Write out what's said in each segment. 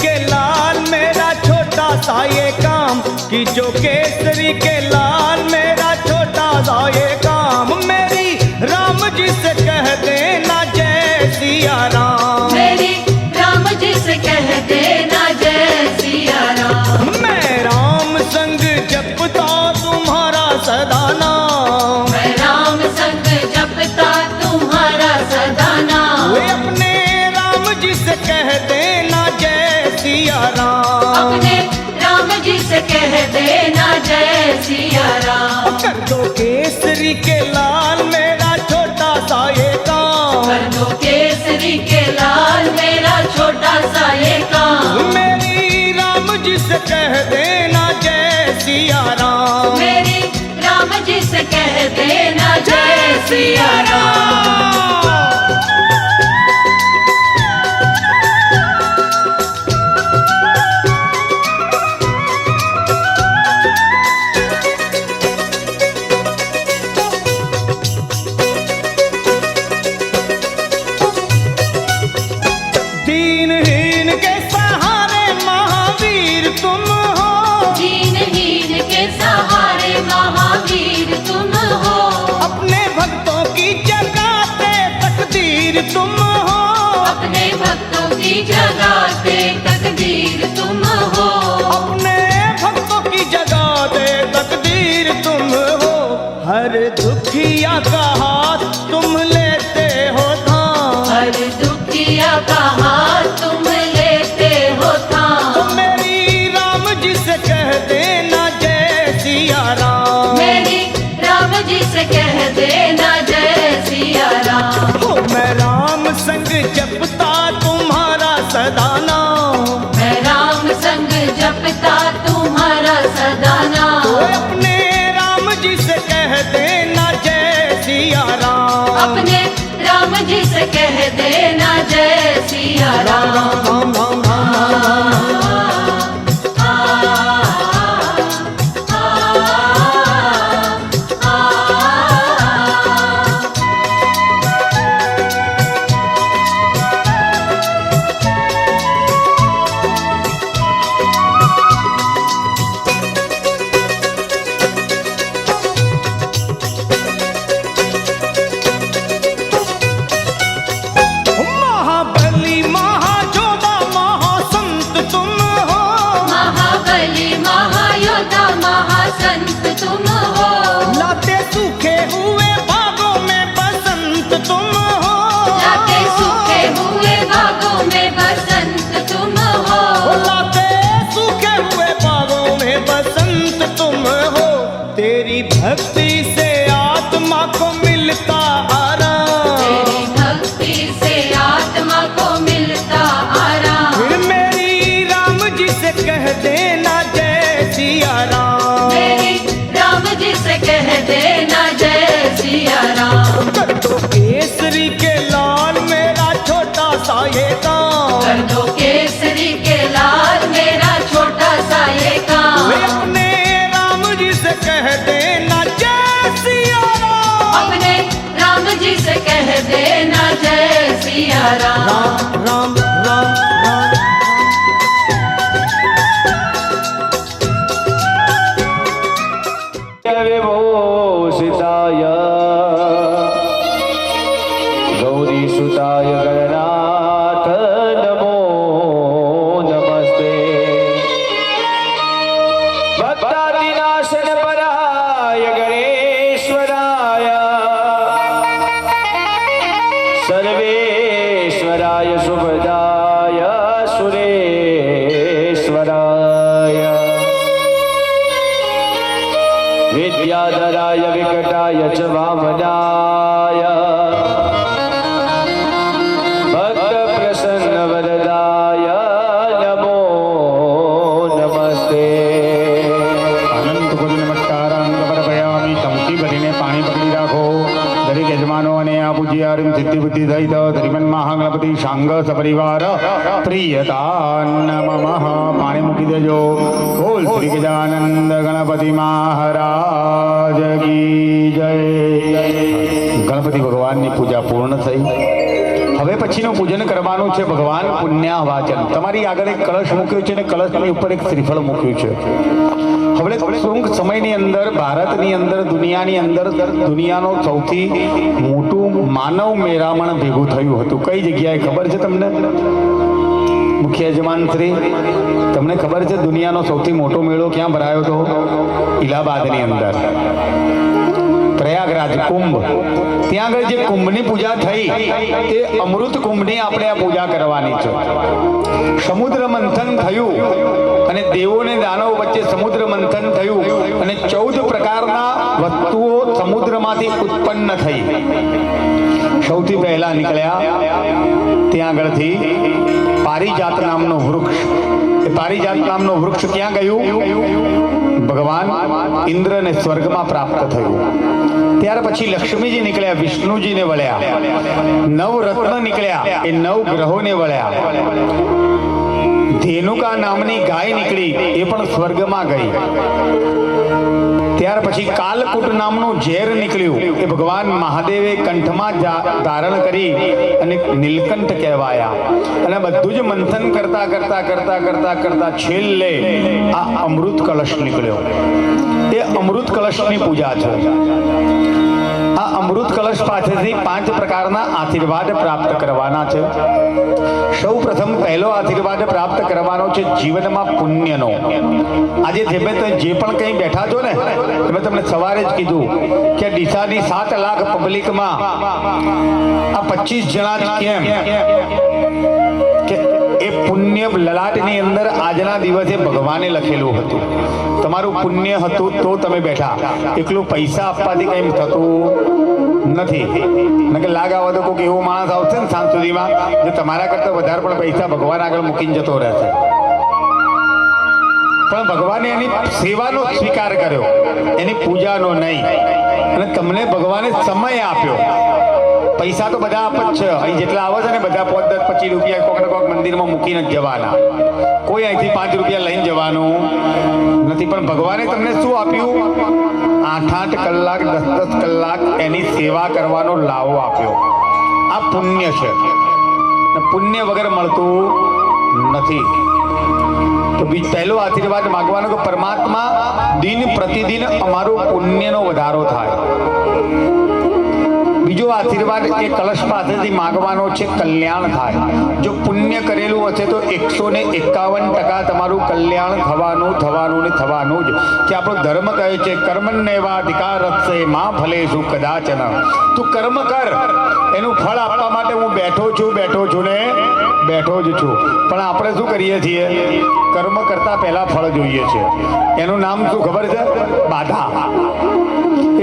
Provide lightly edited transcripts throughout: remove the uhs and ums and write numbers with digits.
के लाल मेरा छोटा सा ये काम, कि जो केसरी के लाल मेरा छोटा सा ये काम, मेरी राम जी से कह देना जय सिया राम, मेरी राम जी से कह देना जय सिया राम। मैं राम संग जपता तुम्हारा सदा नाम, मैं राम संग जपता तुम्हारा सदा नाम। वे अपने राम जी से कह देना जय सिया राम, अपने राम जी से कह देना जय सिया राम। कर दो केसरी के लाल मेरा छोटा सा ये काम, कर दो केसरी के लाल मेरा छोटा सा ये काम, मेरी राम जी से कह देना जय सिया राम, मेरी राम जी से कह देना जय सिया राम। दीनहीन के सहारे महावीर तुम हो, दीनहीन के सहारे महावीर तुम हो, अपने भक्तों की जगाते तकदीर तुम हो, अपने भक्तों की जगाते तकदीर तुम हो, अपने भक्तों की जगाते तकदीर तुम हो, हर दुखिया का हाथ तुम लेते हो थाम, हर दुखिया का हाथ तुम लेते हो थाम, तो मेरी राम जी से कह देना जय सिया राम, मेरी राम जी से कह देना जय सिया राम। हो मैं राम संग जपता तुम्हारा सदा नाम, मैं राम संग जपता तुम्हारा सदा तो नाम, अपने राम जी से कह देना जय सिया राम, अपने राम जी से कह देना जय सिया राम राम। राम राम राम राम महाबली महाजोधा महासंत तुम हो, महाबली महायोद्धा महासंत तुम हो, लाते सूखे हुए बागों में बसंत तुम हो, लाते सूखे हुए बागों में बसंत तुम हो, लाते सूखे हुए बागों में बसंत तुम हो, तेरी भक्ति से आत्मा को मिलता आराम, तेरी भक्ति से आत्मा को मिलता आराम, फिर मेरी राम जी से कह देना जय सिया राम, मेरी राम जी से कह देना जय सिया राम। कर दो केसरी के लाल मेरा छोटा सा ये काम, कर दो केसरी के लाल मेरा छोटा सा ये काम, वे अपने राम जी से कह देना जय सिया राम, अपने राम जी से कह देना जय सिया राम। राम राम राम राम विभूषिताय गौरीसुताय गणनाथ नमो नमस्ते, भक्तादिनाशन पराय गणेश्वराय सर्वेश्वराय शुभदाय सुरेश्वराय विद्याधराय विकटाय च वामनाय भक्त प्रसन्न वरदाय नमो नमस्ते। अनंत कोटि नमस्कारांग परपयामी तमकी भरीने पाणी पकड़ी राखो, दरेक यजमानो અને આ પૂજ્યારીમ સિદ્ધિ બુદ્ધિ સહિત શ્રીમન મહાગણપતિ સાંગ સપરિવાર પ્રિયતા નમઃ પાણી મૂકી દેજો। બોલ શ્રી ગજાનંદ ગણપતિ મહારાજ કી જય। ગણપતિ ભગવાનની પૂજા પૂર્ણ થઈ। હવે પછીનું પૂજન કરવાનું છે ભગવાન પુણ્યાવાચન. તમારી આગળ એક કળશ મૂક્યો છે અને કળશની ઉપર એક શ્રીફળ મૂક્યું છે. હવે ટૂંક સમયની અંદર ભારતની અંદર દુનિયાનો સૌથી મોટું માનવ મેળામણ ભેગું થયું હતું. કઈ જગ્યાએ ખબર છે તમને? મુખ્ય યજમાન શ્રી, તમને ખબર છે દુનિયાનો સૌથી મોટો મેળો ક્યાં ભરાયો હતો? ઇલાહાબાદની અંદર, પ્રયાગરાજ કુંભ. ત્યાં આગળ જે કુંભની પૂજા થઈ એ અમૃત કુંભની આપણે આ પૂજા કરવાની છે. સમુદ્ર મંથન થયું અને દેવો ને દાનવો વચ્ચે સમુદ્ર મંથન થયું અને 14 પ્રકારના વસ્તુઓ સમુદ્રમાંથી ઉત્પન્ન થઈ. સૌથી પહેલા નીકળ્યા ત્યાં આગળથી પારિજાત નામનું વૃક્ષ. એ પારિજાત નામનું વૃક્ષ ક્યાં ગયું? ભગવાન ઇન્દ્રને સ્વર્ગમાં પ્રાપ્ત થયું. ત્યાર પછી લક્ષ્મીજી નીકળ્યા, વિષ્ણુજીને વળ્યા. નવરત્ન નીકળ્યા, એ 9 ગ્રહોને વળ્યા. ધેનુકા નામની ગાય નીકળી, એ પણ સ્વર્ગમાં ગઈ. ત્યાર પછી કાલકૂટ નામનું ઝેર નીકળ્યું, એ ભગવાન મહાદેવે કંઠમાં ધારણ કરી અને નીલકંઠ કહેવાયા. અને બધું જ મંથન કરતા કરતા કરતા કરતા કરતા છેલ્લે આ અમૃત કળશ નીકળ્યો. એ અમૃત કળશની પૂજા છે. આ અમૃત કળશ પાસેથી 5 પ્રકારના આશીર્વાદ પ્રાપ્ત કરવાના છે. સૌ પ્રથમ પહેલો આશીર્વાદ પ્રાપ્ત કરવાનો છે જીવનમાં પુણ્યનો. આજે તમે જે પણ કંઈ બેઠા છો ને, મેં તમને સવારે જ કીધું કે ડીસાની 7 લાખ પબ્લિકમાં આ 25 જણા જ કેમ કે એ પુણ્ય લલાટની અંદર આજના દિવસે ભગવાને લખેલું હતું. તમારું પુણ્ય હતું તો તમે બેઠા. એકલું પૈસા આપવાથી કંઈ થતું નથી. નકે લાગ આવે તો કોઈક એવો માણસ આવશે ને સાંજ સુધીમાં જે તમારા કરતા વધારે પણ પૈસા ભગવાન આગળ મૂકીને જતો રહેશે. પણ ભગવાને એની સેવાનો સ્વીકાર કર્યો, એની પૂજાનો નહીં. અને તમને ભગવાને સમય આપ્યો. પૈસા તો બધા આપ જ છે. અહીં જેટલા આવે છે ને બધા 5, 10, 25 રૂપિયા કોઈક ને કોઈક મંદિરમાં મૂકીને જ જવાના. કોઈ અહીંથી 5 રૂપિયા લઈને જવાનું નથી. પણ ભગવાને તમને શું આપ્યું? 8-8 કલાક 10-10 કલાક એની સેવા કરવાનો લાવો આપ્યો. આ પુણ્ય છે. પુણ્ય વગર મળતું નથી. તો પહેલો આશીર્વાદ માંગવાનો કે પરમાત્મા દિન પ્રતિદિન અમારું પુણ્યનો વધારો થાય. બીજો આશીર્વાદ એ કલશ પાસેથી માંગવાનો છે કલ્યાણ થાય. જો પુણ્ય કરેલું હશે તો 151% તમારું કલ્યાણ થવાનું ને થવાનું જ. કે આપણો ધર્મ કહે છે કર્મણ્યેવાધિકારસ્તે મા ફલેષુ કદાચન. તું કર્મ કર, એનું ફળ આપવા માટે હું બેઠો છું ને બેઠો જ છું. પણ આપણે શું કરીએ છીએ? કર્મ કરતા પહેલા ફળ જોઈએ છે. એનું નામ શું ખબર છે? બાધા.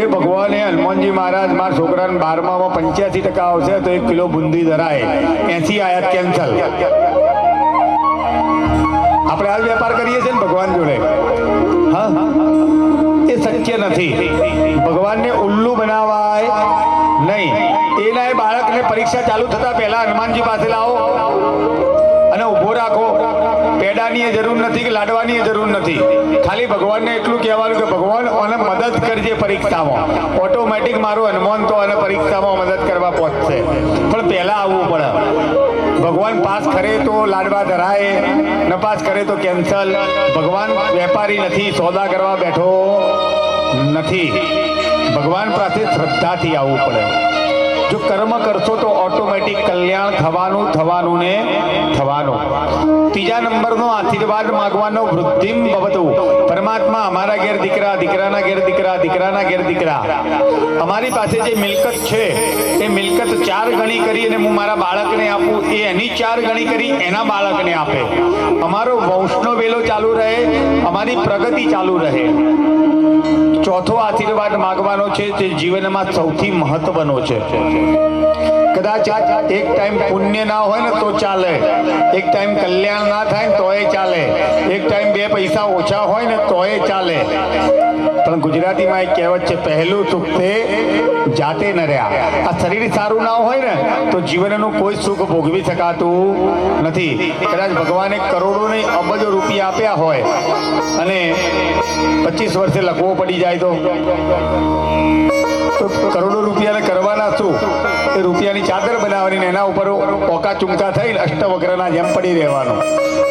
એ ભગવાને હનુમાનજી મહારાજ મારા છોકરાને 12માં 85% આવશે તો 1 કિલો બુંદી ધરાય, 80 આયાત કેન્સલ. આપણે આ વેપાર કરીએ છીએ ને ભગવાન જોડે. હા, એ શક્ય નથી. ભગવાનને ઉલ્લુ બનાવાય નહીં. એના એ બાળકને પરીક્ષા ચાલુ થતા પહેલા હનુમાનજી પાસે લાવો અને ઊભો રાખો. પેડાની જરૂર નથી કે લાડવાની જરૂર નથી. ખાલી ભગવાનને એટલું કહેવાનું કે ભગવાન અને મદદ કરજે પરીક્ષામાં. ઓટોમેટિક મારું હનુમાન તો અને પરીક્ષામાં મદદ કરવા પહોંચશે. પણ પહેલા આવવું પડે. ભગવાન પાસ કરે તો લાડવા ધરાય, ન પાસ કરે તો કેન્સલ. ભગવાન વેપારી નથી, સોદા કરવા બેઠો નથી. ભગવાન પાસે શ્રદ્ધાથી આવવું પડે. જો કર્મ કરશો તો ઓટોમેટિક કલ્યાણ થવાનું ને થવાનું. ત્રીજા નંબરનો આશીર્વાદ માંગવાનો વૃદ્ધિમ ભવતુ. પરમાત્મા અમારા ઘેર દીકરા, દીકરાના ઘેર દીકરા, દીકરાના ઘેર દીકરા. અમારી પાસે જે મિલકત છે એ મિલકત 4 ગણી કરી અને હું મારા બાળકને આપું, એ એની 4 ગણી કરી એના બાળકને આપે. અમારો વંશનો વેલો ચાલુ રહે, અમારી પ્રગતિ ચાલુ રહે. ચોથો આશીર્વાદ માંગવાનો છે તે જીવનમાં સૌથી મહત્વનો છે. કદાચ એક ટાઈમ પુણ્ય ના હોય ને તો ચાલે, એક ટાઈમ કલ્યાણ ના થાય ને તોય ચાલે, એક ટાઈમ 2 પૈસા ઓછા હોય ને તોય ચાલે. પણ ગુજરાતીમાં એક કહેવત છે, પહેલું સુખ તે જાતે ન રહ્યા. આ શરીર સારું ના હોય ને તો જીવનનું કોઈ સુખ ભોગવી શકાતું નથી. કદાચ ભગવાને કરોડો નહીં અબજો રૂપિયા આપ્યા હોય અને 25 વર્ષે લખવો પડી જાય તો કરોડો રૂપિયા કરવાના છું એ રૂપિયાની ચાદર બનાવવાની ને એના ઉપર પોકા ચૂમકા થઈ અષ્ટવક્રના જેમ પડી રહેવાનું.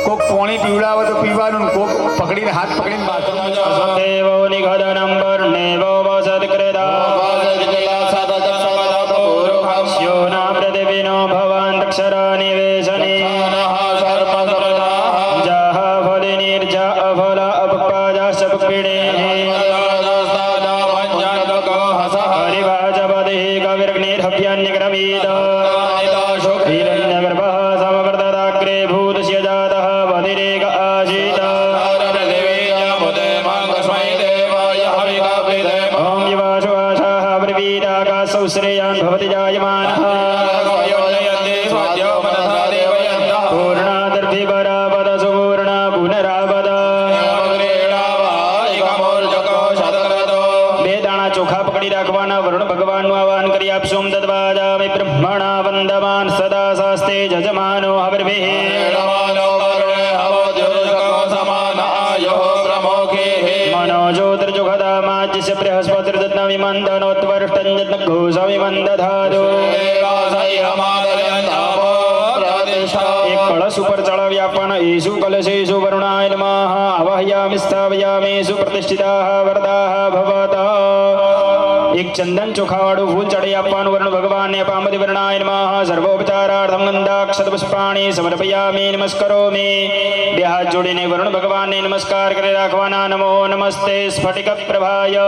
કોક પાણી પીવડાવે તો પીવાનું, કોક પકડીને હાથ પકડીને બાથરૂમમાં જવાનું. દેવો નિગદનમ વર્ણેવો વસદકૃતા સ્યોના પૃથિવીનો ભવાન અક્ષરા નિવેશને જાહ ફલે નિર્જા અફલ અપપાજાશ પીડે હરિવાચપદે કવિર્ગ્નિર્હવ્યાન્યગ્રવીદ હિરण्यगर्भः समवर्तदाग्रे भूतस्य जातः वधिरेक आसीत् ॐ युवाशु आशाः ब्रवीदाकाशौ श्रेयान् भवति जायमानः पूर्णादर्भिपरापद सुपूर्णा पुनरापद બે દાણા ચોખા પકડી રાખવાના. વરુણ ભગવાનનું આહવાન કરી આપશું. તદ્વાજામિ બ્રહ્મણા વંદમાન સદા શાસ્તે જજમાનો હવિર્ભિઃ मनोज्योतिर्जुगदामाज्यस्य बृहस्पतिर्दत्तविमन्दनोत्वर्ष्टञ्जघोषविमन्दधातु એક કળશ ઉપર ચડાવી આપવાના. ઈશુ કલશેષુ વરુણાય નમઃ આવાહયામિ સ્થાપયામિ પ્રતિષ્ઠિતાઃ વરદાઃ ભવતઃ. એક ચંદન ચોખાવાળું ફૂલ ચડી આપવાનું વરુણ ભગવાનને. પામતિ વરણાય નમઃ સર્વોપચારાર્થમ ગંધાક્ષત પુષ્પાણિ સમર્પયામિ નમસ્કરોમિ. બે હાથ જોડીને વરુણ ભગવાનને નમસ્કાર કરી રાખવાના. નમો નમસ્તે સ્ફટિક પ્રભાય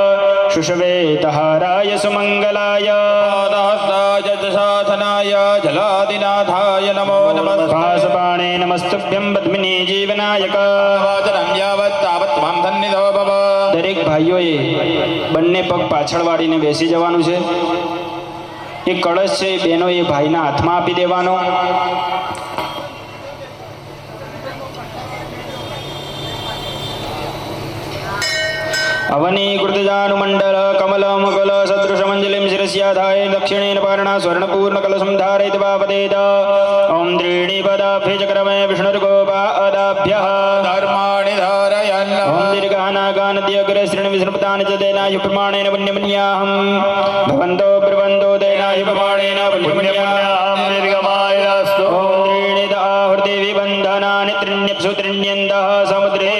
શુષ્વેતહારાય સુમંગલાય જલાદિનાથાય નમો નમઃ. ભાસપાણે નમસ્તુભ્યં પદ્મિની જીવનાયક. દરેક ભાઈઓએ બંને પગ પાછળ વાળીને બેસી જવાનું છે. એક કળશ છે બેનો એ ભાઈના હાથમાં આપી દેવાનો. અવની કૃતજાનુમંડલ કમલ મુકલ સદૃશમંજલિમ શિરસ્યાધાય દક્ષિણેન પાર્ણા સ્વર્ણપૂર્ણ કલશમ ધારયિત્વા પદેત. ઓમ ત્રીણિ પદાભ્ય ચક્રમે વિષ્ણુર્ગોપાદાભ્યઃ ધર્માણિ ધારયન્. ઓમ દીર્ઘાનાગાનદ્યગ્રે શ્રીણ વિષ્ણુપદાનિ ચ દેનાયુ પ્રમાણેન પુણ્યમન્યાહમ ભવન્તો બ્રવન્તો દેનાયુ પ્રમાણેન પુણ્યમન્યાહમ દીર્ઘમાયુરસ્તુ. ઓમ ત્રીણિ દાહૃતિ વિબંધનાનિ ત્રીણ્યપ્સુ ત્રીણ્યന്തઃ સમુદ્રે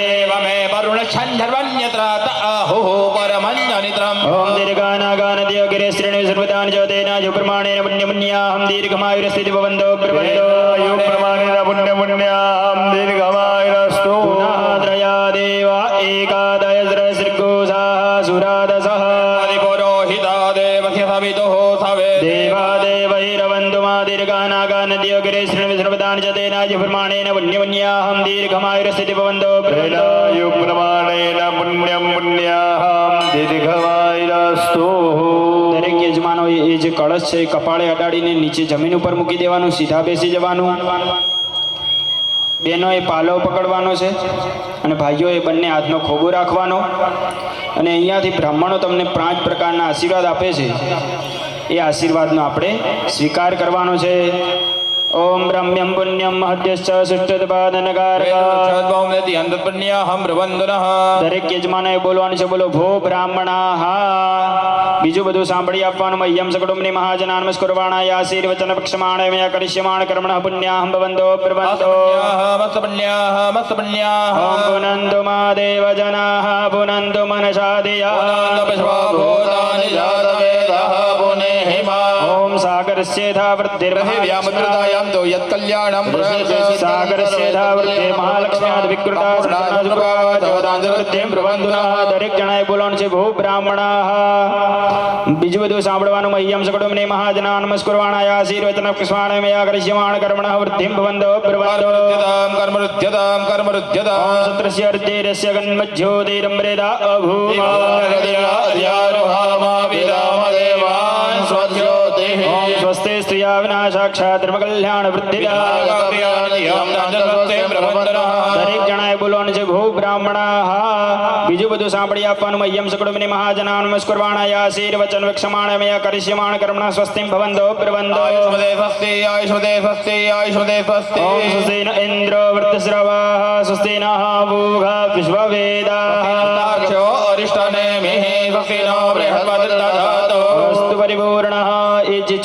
મે વરુણ છંદર્વન્યત્ર આહો પરમન્યનિત્રમ. ઓમ દીર્ઘાનાગાનદ્યગ્રે શ્રીણ વિષ્ણુપદાનિ ચ દેનાયુ પ્રમાણેન પુણ્યમન્યાહમ દીર્ઘમાયુરસ્તુ ભવન્તો બ્રવન્તો પ્રમાણેન પુણ્યમન્યાહમ દીર્ઘમાયુરસ્તુ. ત્રયા દેવા એકાદય શ્રીગોષાઃ સુરાદસઃ પુરોહિતા દેવસ્ય સવિતુઃ સવે દેવા દેવૈરવન્તુ મા દીર્ઘાનાગાનદ્યગ્રે શ્રીણ વિષ્ણુપદાનિ ચ દેનાયુ પ્રમાણેન પુણ્યમન્યાહમ દીર્ઘમાયુરસ્તુ ભવન્તો બ્રવન્તો પ્રમાણેન પુણ્યમ પુણ્યાહમ દીર્ઘમાયુરસ્તુ. દરેક યજમાનોએ એ જે કળશ છે એ કપાળે અડાડીને નીચે જમીન ઉપર મૂકી દેવાનું. સીધા બેસી જવાનું. બહેનોએ પાલવ પકડવાનો છે અને ભાઈઓએ બંને હાથનો ખોબો રાખવાનો. અને અહીંયાથી બ્રાહ્મણો તમને 5 પ્રકારના આશીર્વાદ આપે છે. એ આશીર્વાદનો આપણે સ્વીકાર કરવાનો છે. ઓમ બ્રહ્મ્યમ પુણ્યમ મહદ્યશ્ચ સુષ્ઠુત્પાદનકારક. દરેક યજમાનોએ બોલવાનું છે. બોલો ભો બ્રાહ્મણાઃ. બીજું બધું સાંભળી આપવાનું. મહ્યમ સકુટુંબની મહાજના નમસ્કુર્વાણાય આશીર્વચન પક્ષમાણે મયા કરિષ્યમાણ કર્મણઃ પુણ્યાહમ ભવન્તો બ્રવન્તો. ઓમ પુનન્તુ મા દેવજનાઃ પુનન્તુ મનસા ધિયા. ઓમ સાગરસ્યેથા વૃદ્ધિર્વ્યામૃતાયામ સાગરસ્યેથા વૃદ્ધિ મહાલક્ષ્મ્યાદ વિકૃતા સદાનંદવૃદ્ધિમ પ્રબંધુનઃ. દરેક જણાએ બોલવાનું છે. ભૂ બ્રાહ્મણાઃ. બીજું બધું સાંભળવાનું. મહ્યમ સકુટુંબની મહાજના નમસ્કુર્વાણાય આશીર્વચન પક્ષમાણે મયા કરિષ્યમાણ કર્મણઃ વૃદ્ધિમ ભવન્તો બ્રવન્તો. સત્રસ્ય અર્ધેરસ્ય ગન્મજ્યોતિરમ્રેદા અભૂમ. ઓમ સ્વસ્તે સ્ત્રિયા વિનાશાક્ષાત ધર્મકલ્યાણ વૃદ્ધિદા. દરેક જણાએ બોલવાનું છે. ભૂ બ્રાહ્મણાઃ. બીજું બધું સાંભળી આપવાનું. મહ્યમ સકુટુંબની મહાજના નમસ્કુર્વાણાય આશીર્વચન વક્ષમાણે મયા કરિષ્યમાણ કર્મણઃ સ્વસ્તિમ ભવન્તો બ્રવન્તો. ઓમ સ્વસ્તિન ઇન્દ્રો વૃત્તસ્રવાઃ સ્વસ્તિનઃ પૂષા વિશ્વવેદાઃ.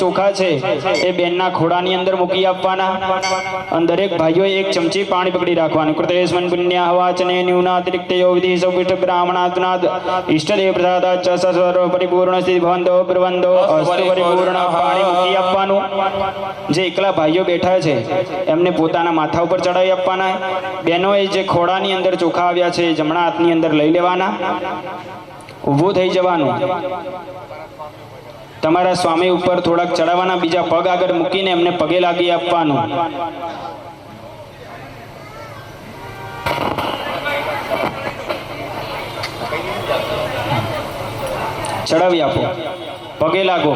ચોખા છે એ બેનના ખોડાની અંદર મૂકી આપવાના અને દરેક ભાઈઓએ એક ચમચી પાણી પકડી રાખવાનું. કૃતેસ્મન પુણ્યા વાચને ન્યૂનાતિરિક્ત યો વિધિ સૌવિષ્ટ બ્રાહ્મણાત્નાદ ઈષ્ટદેવ પ્રસાદાચ સર્વ પરિપૂર્ણ સ્થિતિ ભવંતો પ્રબંધો અસ્તુ પરિપૂર્ણ પાણી મૂકી આપવાનું. જે એકલા ભાઈઓ બેઠા છે એમને પોતાના માથા ઉપર ચડાવી આપવાના. બહેનોએ જે ખોડાની અંદર ચોખા આવ્યા છે જમણા હાથની અંદર લઈ લેવાના. ઊભું થઈ જવાનું. તમારા સ્વામી ઉપર થોડાક ચડાવવાના. બીજા પગ આગળ મૂકીને એમને પગે લાગી આપવાનું. ચડાવી આપો, પગે લાગો.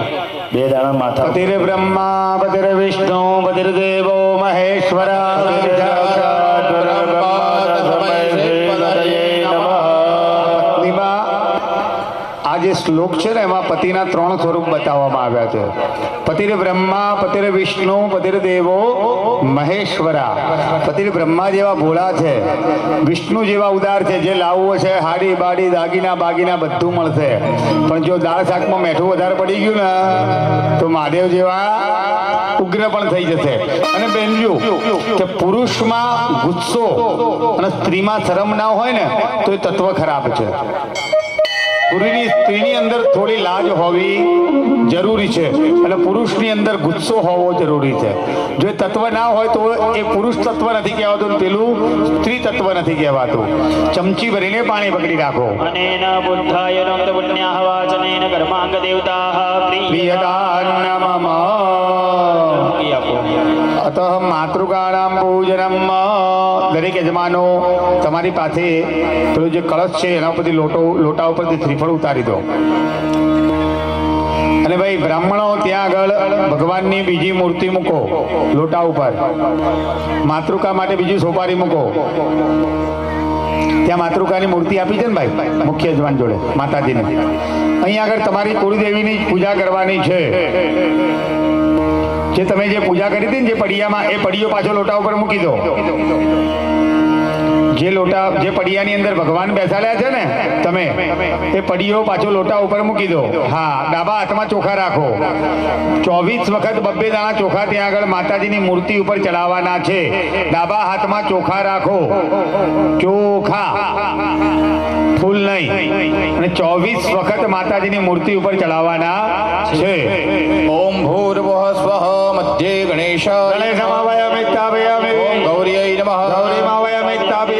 બે દાણા માથા. પતિર બ્રહ્મા પતિર વિષ્ણુ પતિર દેવો મહેશ્વર આ જે શ્લોક છે ને એમાં પતિના 3 સ્વરૂપ બતાવવામાં આવ્યા છે. પતિર બ્રહ્મા પતિર વિષ્ણુ પતિર દેવો મહેશ્વરા. પતિર બ્રહ્મા જેવા ભોળા છે, વિષ્ણુ જેવા ઉદાર છે. જે લાવવું છે હાડી બાડી દાગીના બાગીના બધું મળશે. પણ જો દાળ શાકમાં મેઠું વધારે પડી ગયું ને તો મહાદેવ જેવા ઉગ્ર પણ થઈ જશે. અને બેનજો કે પુરુષમાં ગુસ્સો અને સ્ત્રીમાં શરમ ના હોય ને તો એ તત્વ ખરાબ છે. સ્ત્રીની અંદર થોડી લાજ હોવી જરૂરી છે અને પુરુષની અંદર ગુસ્સો હોવો જરૂરી છે. જો એ તત્વ ના હોય તો એ પુરુષ તત્વ નથી કહેવાતું, પેલું સ્ત્રી તત્વ નથી કહેવાતું. ચમચી ભરીને પાણી પકડી રાખો. અનેન બુદ્ધાય નમઃ પુણ્યાહ વાચનેન કર્માંગ દેવતાઃ પ્રિયદાનમમ અતઃ માતૃકાણામ પૂજનમ. દરેક યજમાનો તમારી પાસે પેલો જે કળશ છે એના ઉપરથી લોટા ઉપરથી શ્રીફળ ઉતારી દો. અને ભાઈ બ્રાહ્મણો ત્યાં આગળ ભગવાનની બીજી મૂર્તિ મૂકો લોટા ઉપર. માતૃકા માટે બીજી સોપારી મૂકો. ત્યાં માતૃકાની મૂર્તિ આપી છે ને ભાઈ મુખ્ય યજમાન જોડે માતાજીને. અહીંયા આગળ તમારી કુળદેવીની પૂજા કરવાની છે. જે તમે જે પૂજા કરી હતી ને જે પડિયામાં, એ પડિયો પાછો લોટા ઉપર મૂકી દો. જે પડિયાની અંદર ભગવાન બેસાડ્યા છે ને તમે, એ પડિયો પાછો લોટા ઉપર મૂકી દો. હા, ડાબા હાથમાં ચોખા રાખો. 24 વખત 2 દાણા ચોખા ત્યાં આગળ માતાજીની મૂર્તિ ઉપર ચડાવવાના છે. ડાબા હાથમાં ચોખા રાખો, ચોખા, ફૂલ નહીં. અને 24 વખત માતાજીની મૂર્તિ ઉપર ચડાવવાના છે. ઓમ ભૂર્ભુવઃ સ્વઃ મધ્યે ગણેશાય ઓમ ગૌર્यै નમઃ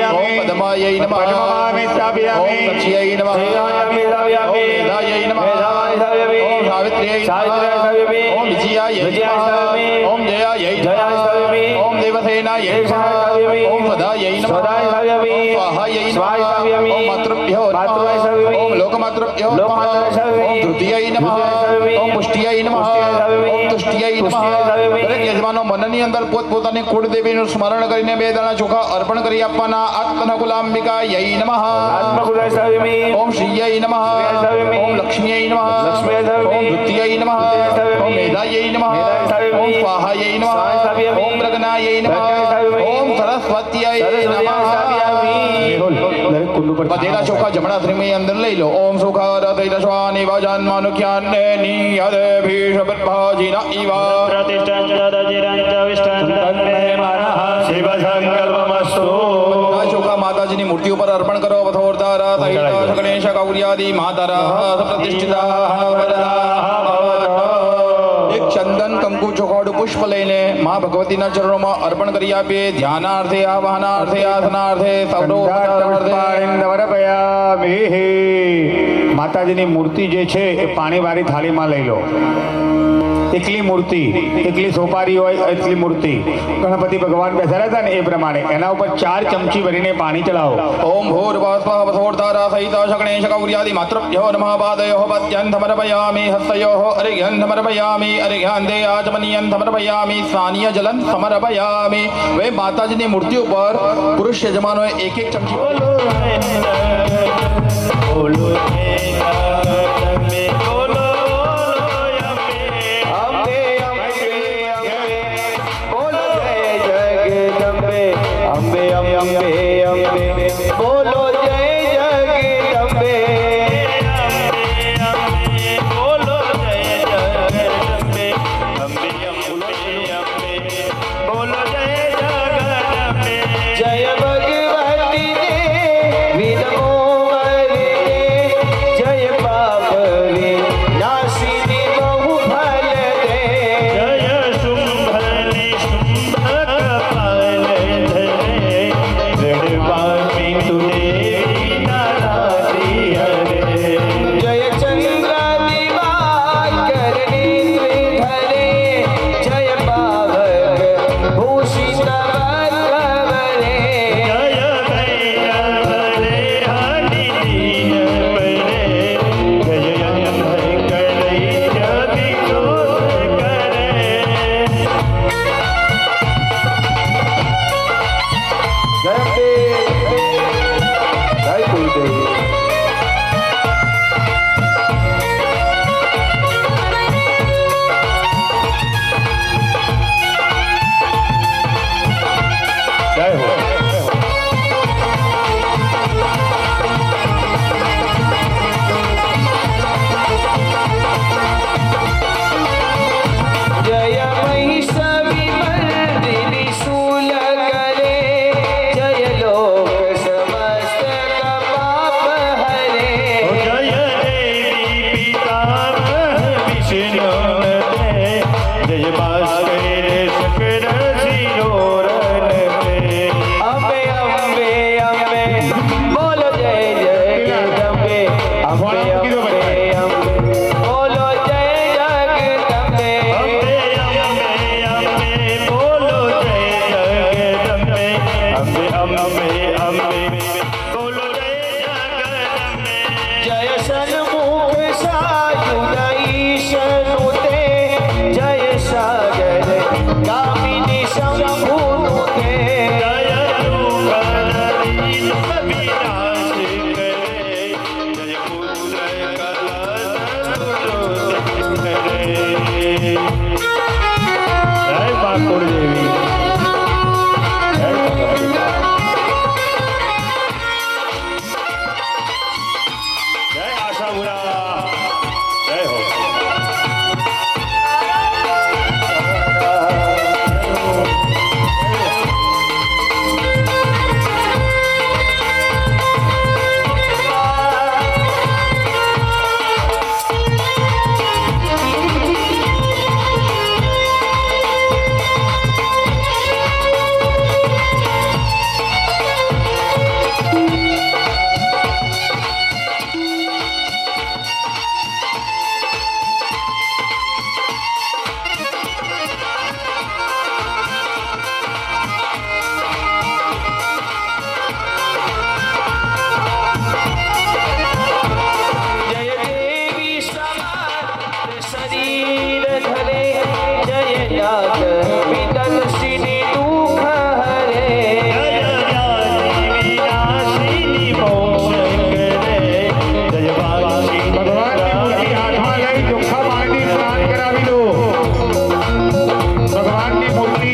ઓમ પદ્માयै નમઃ ઓમ લક્ષ્મ્यै નમઃ ઓમ વેદાयै નમઃ ઓમ સાવિત્ર્यै નમઃ ઓમ વિજયાयै નમઃ ઓમ જયાयै નમઃ ઓમ દેવસેનાयै નમઃ ઓમ સદાयै નમઃ ઓમ સ્વાહાयै નમઃ ઓમ માતૃભ્યો નમઃ ઓમ લોકમાતૃભ્યો નમઃ ઓમ ધૃત્यै નમઃ ઓમ પુષ્ટ્यै નમઃ ઓમ તુષ્ટ્यै નમઃ. દરેક યજમાનો મનની અંદર પોતપોતાની કુળદેવીનું સ્મરણ કરીને 2 દાણા ચોખા અર્પણ કરી આપવાના. આત્મનકુલાંબિકાयै નમઃ ઓમ શ્રીयै નમઃ ઓમ લક્ષ્મ્यै નમઃ ઓમ ધૃત્यै નમઃ ઓમ મેધાयै નમઃ ઓમ સ્વાહાयै નમઃ ઓમ પ્રજ્ઞાयै નમઃ ઓમ સરસ્વત્यै નમઃ. બધેલા ચોખા જમણા શ્રીમની અંદર લઈ લો. ઓમ સુખારતૈરસ્વાનિ વાજાન્માનુખ્યાન્ને નિયદે ભીષભદ્ભાજીન ઇવ પ્રતિષ્ઠાં ચ દધિરં ચ વિષ્ઠાં ચ તન્મે મનઃ શિવ સંકલ્પમસ્તુ. ચોખા માતાજીની મૂર્તિ ઉપર અર્પણ કરો. વથોર્ધારા સહિત ગણેશ ગૌર્યાદિ માતરઃ પ્રતિષ્ઠિતાઃ વરદાઃ ભવન્તુ. એક ચંદન કંકુ ચોખાડું પુષ્પ લઈને મા ભગવતીના ચરણોમાં અર્પણ કરી આપીએ. ધ્યાનાર્થે આવાહનાર્થે આસનાર્થે માતાજીની મૂર્તિ જે છે એ પાણીવાળી થાળીમાં લઈ લો. એકલી મૂર્તિ, એકલી સોપારી હોય એટલી મૂર્તિ ગણપતિ ભગવાન બેસાડ્યા હતા ને એ પ્રમાણે એના ઉપર 4 ચમચી ભરીને પાણી ચડાવો. ઓમ ભૂર્ભુવઃ સ્વઃ વથોર્ધારા સહિત ગણેશ ગૌર્યાદિ માતૃભ્યો નમઃ. પાદયોઃ પદ્યં સમર્પયામિ હસ્તયોઃ અર્ઘ્યં સમર્પયામિ અર્ઘ્યાન્તે આચમનીયં સમર્પયામિ સ્નાનીય જલં સમર્પયામિ. હવે માતાજીની મૂર્તિ ઉપર પુરુષ યજમાનોએ 1 ચમચી શંભુનું છે.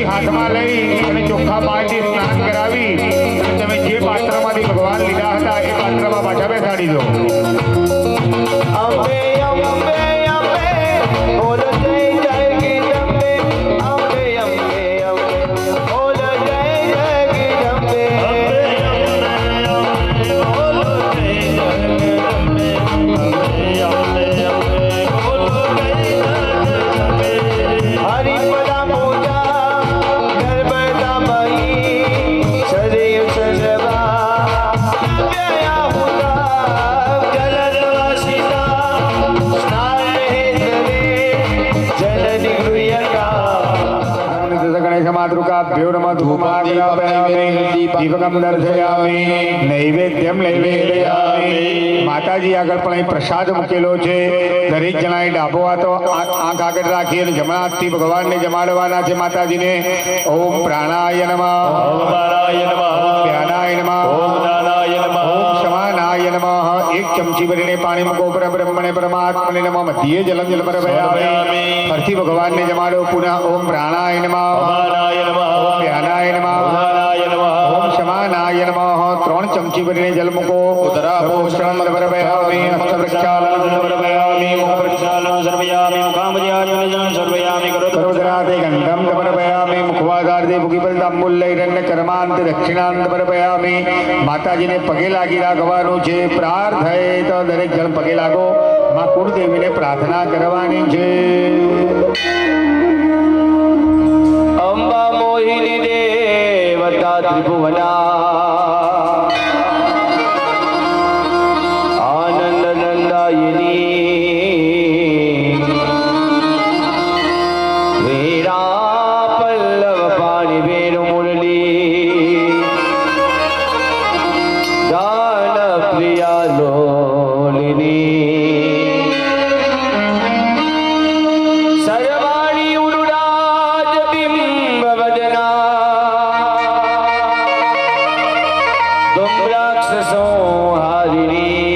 હાથમાં લઈ અને ચોખ્ખા પાણીથી સ્નાન કરાવી અને તમે જે પાત્રમાંથી ભગવાન લીધા હતા એ પાત્રમાં પાછા બેસાડી દો. અંબે અંબે અંબે બોલ જય જય ગીતંબે. અંબે અંબે અંબે બોલ જય જય ગીતંબે. હરિપદા પૂજા નર્મદા મયી સદૈવ સર્વા વ્યાહુતા જલદવાસિતા સ્નાનેન્દ્રે જલનિગૃહ્યકા. ગણેશ માતૃકાભ્યો નમઃ ધૂપાગ્રાપયામિ દીપકમ દર્શયામિ નૈવેદ્યમ નૈવેદયામિ. માતાજી આગળ પણ અહીં પ્રસાદ મૂકેલો છે. દરેક જણાએ ડાબો હાથો આંખ આગળ રાખી અને જમણા હાથથી ભગવાનને જમાડવાના છે. માતાજીને ઓમ પ્રાણાય નમઃ, ઓમ ધ્યાનાય નમઃ, ઓમ શમાનાય નમઃ. એક ચમચી ભરીને પાણી મૂકો. પરબ્રહ્મણે પરમાત્મને નમઃ. મધ્યે જલમ જલ ભરભયામિ. ફરીથી ભગવાનને જમાડો. પુનઃ ઓમ પ્રાણાય નમઃ, ઓમ ધ્યાનાય નમઃ, ઓમ શમાનાય નમઃ. 3 ચમચી ભરીને જલ મૂકો. ઉદરાભૂષણમ ભરભયામિ. હસ્તપ્રક્ષાલનમ ભરભયામિ. મુખપ્રક્ષાલનમ સર્વયામિ. મુખામજ્ઞાનિજં સર્વયામિ. કરોદરાતે ગંધમ સમર્પયામિ. મુખવાગાર્ધે મુખીપદાંબુલ્લૈરન્ય કર્માંત દક્ષિણાંત સમર્પયામિ. માતાજીને પગે લાગી રાખવાનું છે. પ્રાર્થય તો દરેક જણ પગે લાગો. માં કુળદેવીને પ્રાર્થના કરવાની છે. અંબા મોહિની દેવતા ત્રિભુવના આનંદ નંદાયિની વીરા પલ્લવ પાણી વેણુ મુરલી ગાન પ્રિયા લોલિની સર્વાણી ઉરુરાજ બિંબ વદના દુમ્રાક્ષસો હારિણી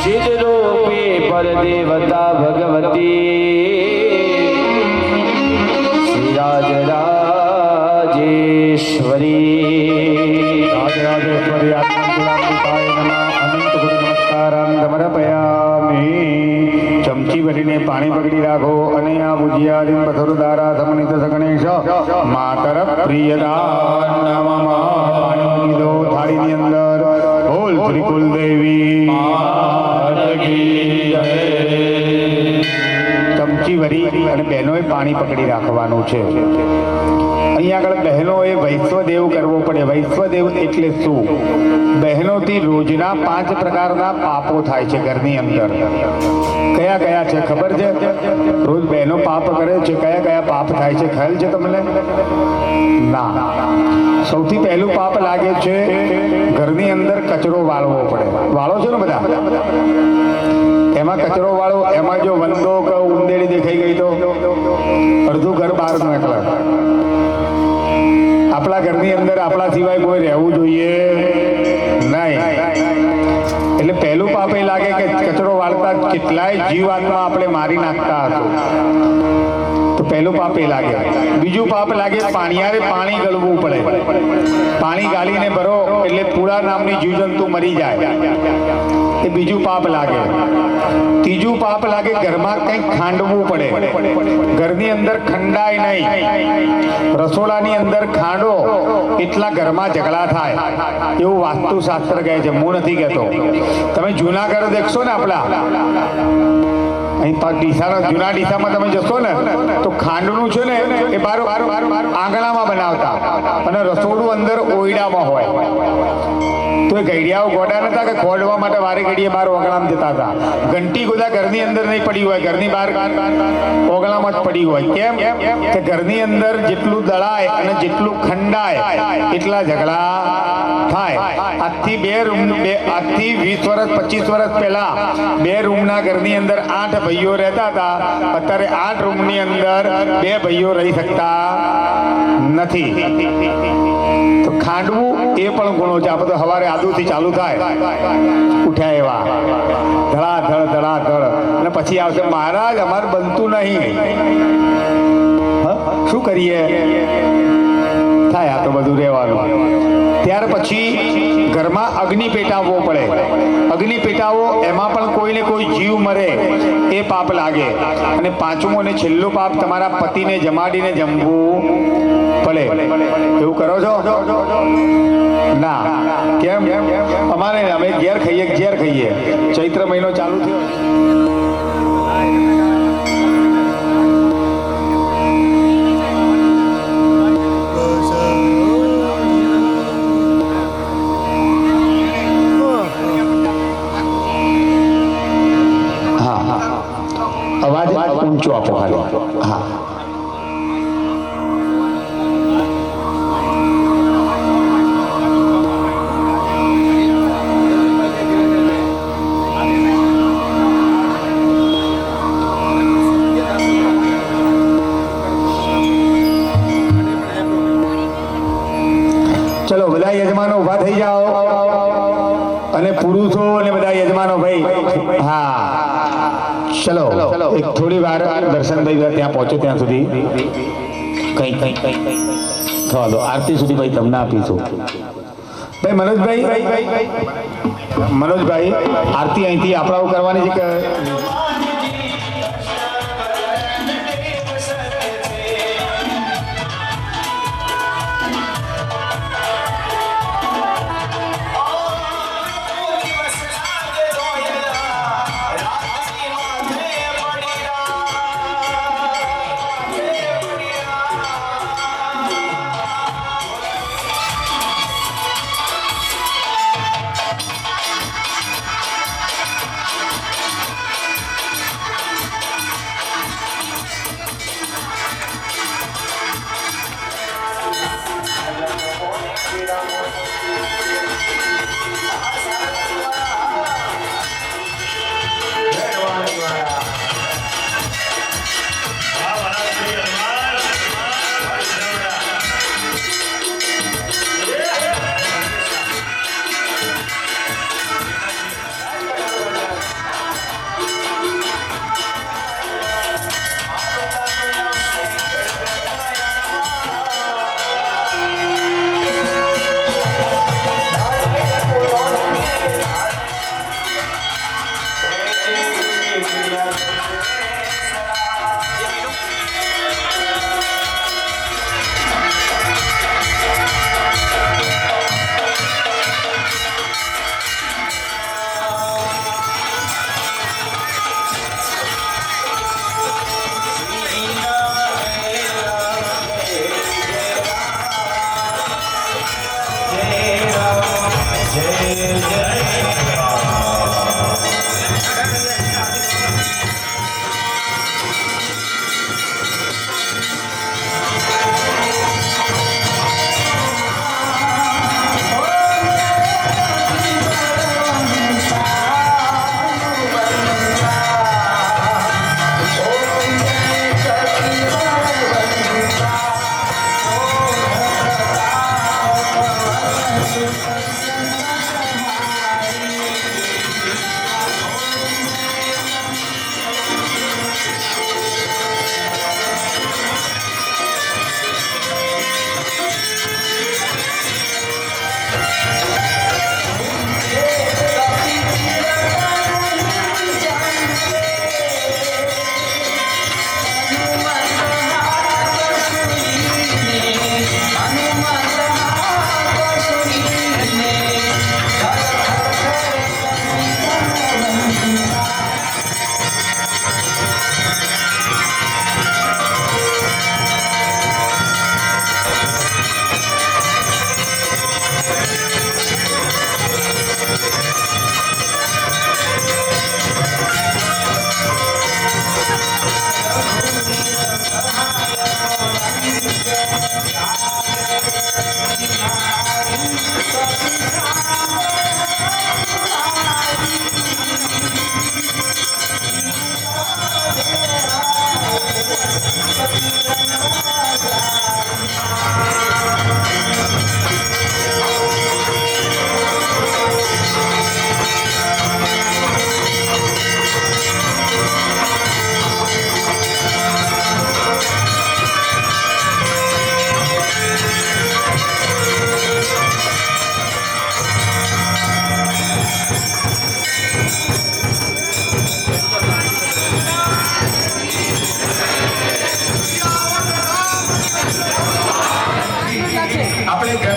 સિદ્ધ રૂપે પર દેવતા ભગવતી શ્રીરાજ રાજેશ્વરી. રાજરાજેશ્વરી આત્મકુલાંબિકાય નમઃ. અનંત કોટી નમસ્કારાં સમર્પયામિ. ચમચી ભરીને પાણી પકડી રાખો અને આ ભુજિયાદિન પથરુદારા સમનિત સગણેશ માતર પ્રિયદાન નમઃ. પાણી મૂકી દો થાળીની અંદર. બોલ શ્રી કુલદેવી. ચમચી ભરી અને બહેનોએ પાણી પકડી રાખવાનું છે. અહીંયા આગળ બહેનોએ વૈશ્વદેવ કરવો પડે. વૈશ્વદેવ એટલે શું? બહેનોથી રોજના 5 પ્રકારના પાપો થાય છે ઘરની અંદર. કયા કયા છે ખબર છે? રોજ બહેનો પાપ કરે છે. કયા કયા પાપ થાય છે ખ્યાલ છે તમને? ના. સૌથી પહેલું પાપ લાગે છે ઘરની અંદર કચરો વાળવો પડે. વાળો છો ને બધા? એમાં કચરો વાળો, એમાં જો વંદો કે ઉંદેડી દેખાઈ ગઈ તો અડધું ઘર બહાર નીકળે. આપણા ઘરની અંદર આપણા સિવાય કોઈ રહેવું જોઈએ નહીં. એટલે પહેલું પાપ એ લાગે કે કચરો વાળતા કેટલાય જીવાત્મા આપણે મારી નાખતા હતો, તો પહેલું પાપ એ લાગે. બીજું પાપ લાગે પાણીયારે પાણી ગળવું પડે. પાણી ગાળીને ભરો એટલે પૂરા નામની જીવજંતુ મરી જાય, એ બીજું પાપ લાગે. ત્રીજું પાપ લાગે ઘરમાં કંઈક ખાંડવું પડે. ઘરની અંદર ખંડાય નહીં. રસોડાની અંદર ખાંડો એટલા ઘરમાં ઝઘડા થાય, એવું વાસ્તુશાસ્ત્ર કહે છે. હું નથી કહેતો. તમે જૂનાગઢ દેખશો ને આપણા અહીં જૂના ડીસામાં તમે જશો ને તો ખાંડનું છે ને એ બાર આંગણામાં બનાવતા અને રસોડું અંદર ઓયડામાં હોય. તો એ ગઈડિયાઓ ગોડા નતા કે ખોડવા માટે વારે ઘડીએ બહાર ઓગણામાં જતા હતા. ઘંટી ગોદા ઘરની અંદર નહીં પડી હોય, ઘરની બહાર ઓગણામાં જ પડી હોય. કેમ કે ઘરની અંદર જેટલું દળાય અને જેટલું ખંડાય એટલા ઝઘડા થાય. આજથી 20 વર્ષ 25 વર્ષ પહેલા 2 રૂમના ઘરની અંદર 8 ભાઈઓ રહેતા હતા. અત્યારે 8 રૂમની અંદર 2 ભાઈઓ રહી શકતા નથી. તો ખાંડવું એ પણ ગુણો છે. આપણે તો સવારે આદુથી ચાલુ થાય ઉઠ્યા એવા ધડાધડ અને પછી આવશે મહારાજ અમારે બનતું નહીં. શું કરીએ? થાય આ તો બધું રહેવાનું. ત્યાર પછી ઘરમાં અગ્નિ પેટાવવો પડે. અગ્નિ પેટાવો એમાં પણ કોઈને કોઈ જીવ મરે એ પાપ લાગે. અને પાંચમું અને છેલ્લું પાપ તમારા પતિને જમાડીને જમવું પડે. એવું કરો છો? ના. કેમ? અમારે અમે ઘેર ખાઈએ. ચૈત્ર મહિનો ચાલુ થયો. અવાજ ઊંચો આપો ખાલી. હા, ચલો બધા યજમાનો ઉભા થઈ જાઓ અને પુરુષો અને બધા યજમાનો ભાઈ. હા, ચલો એક થોડી વાર દર્શનભાઈ ત્યાં પહોંચો ત્યાં સુધી કઈ થવા દો. આરતી સુધી ભાઈ તમને આપીશું. ભાઈ મનોજભાઈ આરતી અહીંથી આપણા કરવાની છે કે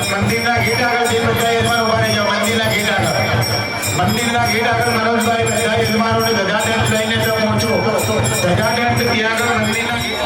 મંદિરના ગેટ આગળ જે બધા યજમાન ઉભા રહી જાઓ. મંદિરના ગેટ આગળ, મંદિરના ગેટ આગળ મનોજભાઈ બધા યજમાનોને ધજા ટેન્ટ લઈને તમે પહોંચો. ધજા ટેન્ટ ત્યાં આગળ મંદિરના ગેટ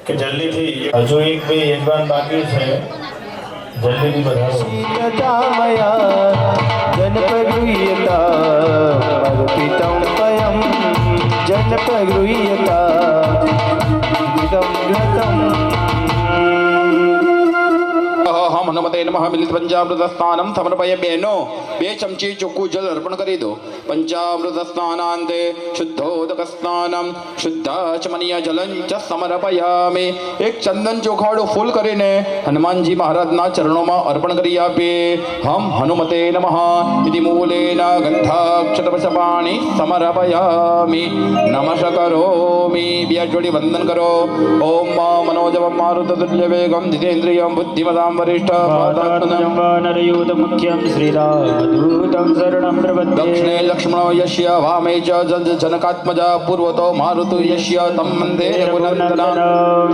કે જલ્દીથી હજુ એક બે યજમાન બાકી છે, જલ્દીથી વધારો. હનુમતે નમઃ મિલિત પંચામૃત સ્નાનમ સમર્પય. બહેનો 2 ચમચી ચોખ્ખું જલ અર્પણ કરી દો. પંચામૃત સ્નાનાંતે શુદ્ધોદક સ્નાનમ શુદ્ધાચમનીય જલં ચ સમર્પયામિ. એક ચંદન ચોખાડું ફૂલ કરીને હનુમાનજી મહારાજના ચરણોમાં અર્પણ કરી આપીએ. હમ હનુમતે નમઃ ઇતિ મૂલેન ગંધાક્ષતપસપાણી સમર્પયામિ. નમઃ કરોમિ. 2 જોડી વંદન કરો. ઓમ મનોજવમ મારુતતુલ્ય વેગમ જીતેન્દ્રિયમ બુદ્ધિમતામ વરિષ્ઠ मुख्यम श्रीरामदूतं शरणं प्रपद्ये. दक्षिणे लक्ष्मणो यस्य वामे च जनकात्मज રાજા પૂર્વતો મારુતુ યશ્ય તમ મંદે રઘુનંદન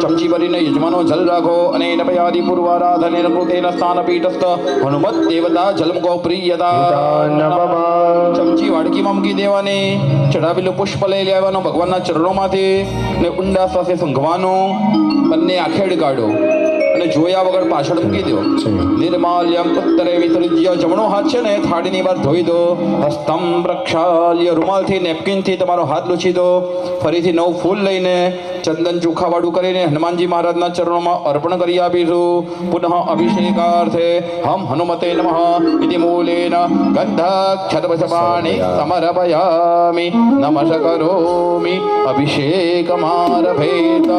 ચમચી ભરીને યજમાનો જલ રાખો અને નભયાદિ પૂર્વારાધનેન કૃતેન સ્થાનપીઠસ્થ હનુમત દેવતા જલમુખો પ્રિયતા ચમચી વાડકીમાં મૂકી દેવાની ચઢાવેલું પુષ્પ લઈ લેવાનું ભગવાનના ચરણોમાંથી ને ઊંડા શ્વાસે સૂંઘવાનું બંને આખેડ કાઢો અને જોયા વગર પાછળ મૂકી દો નિર્માલ્યમ ઉત્તરે વિસર્જ્ય જમણો હાથ છે ને થાળીની બહાર ધોઈ દો હસ્તમ પ્રક્ષાલ્ય રૂમાલથી નેપકિનથી તમારો હાથ લૂછી દો ફરીથી નવું ફૂલ લઈને ચંદન ચોખાવાળું કરીને હનુમાનજી મહારાજના ચરણોમાં અર્પણ કરી આપીશું પુનઃ અભિષેકાર્થે હમ હનુમતે નમઃ ઇતિ મૂલેન ગંધાક્ષરવસપાણિ સમર્પયામિ નમઃ કરોમિ અભિષેકમારભેત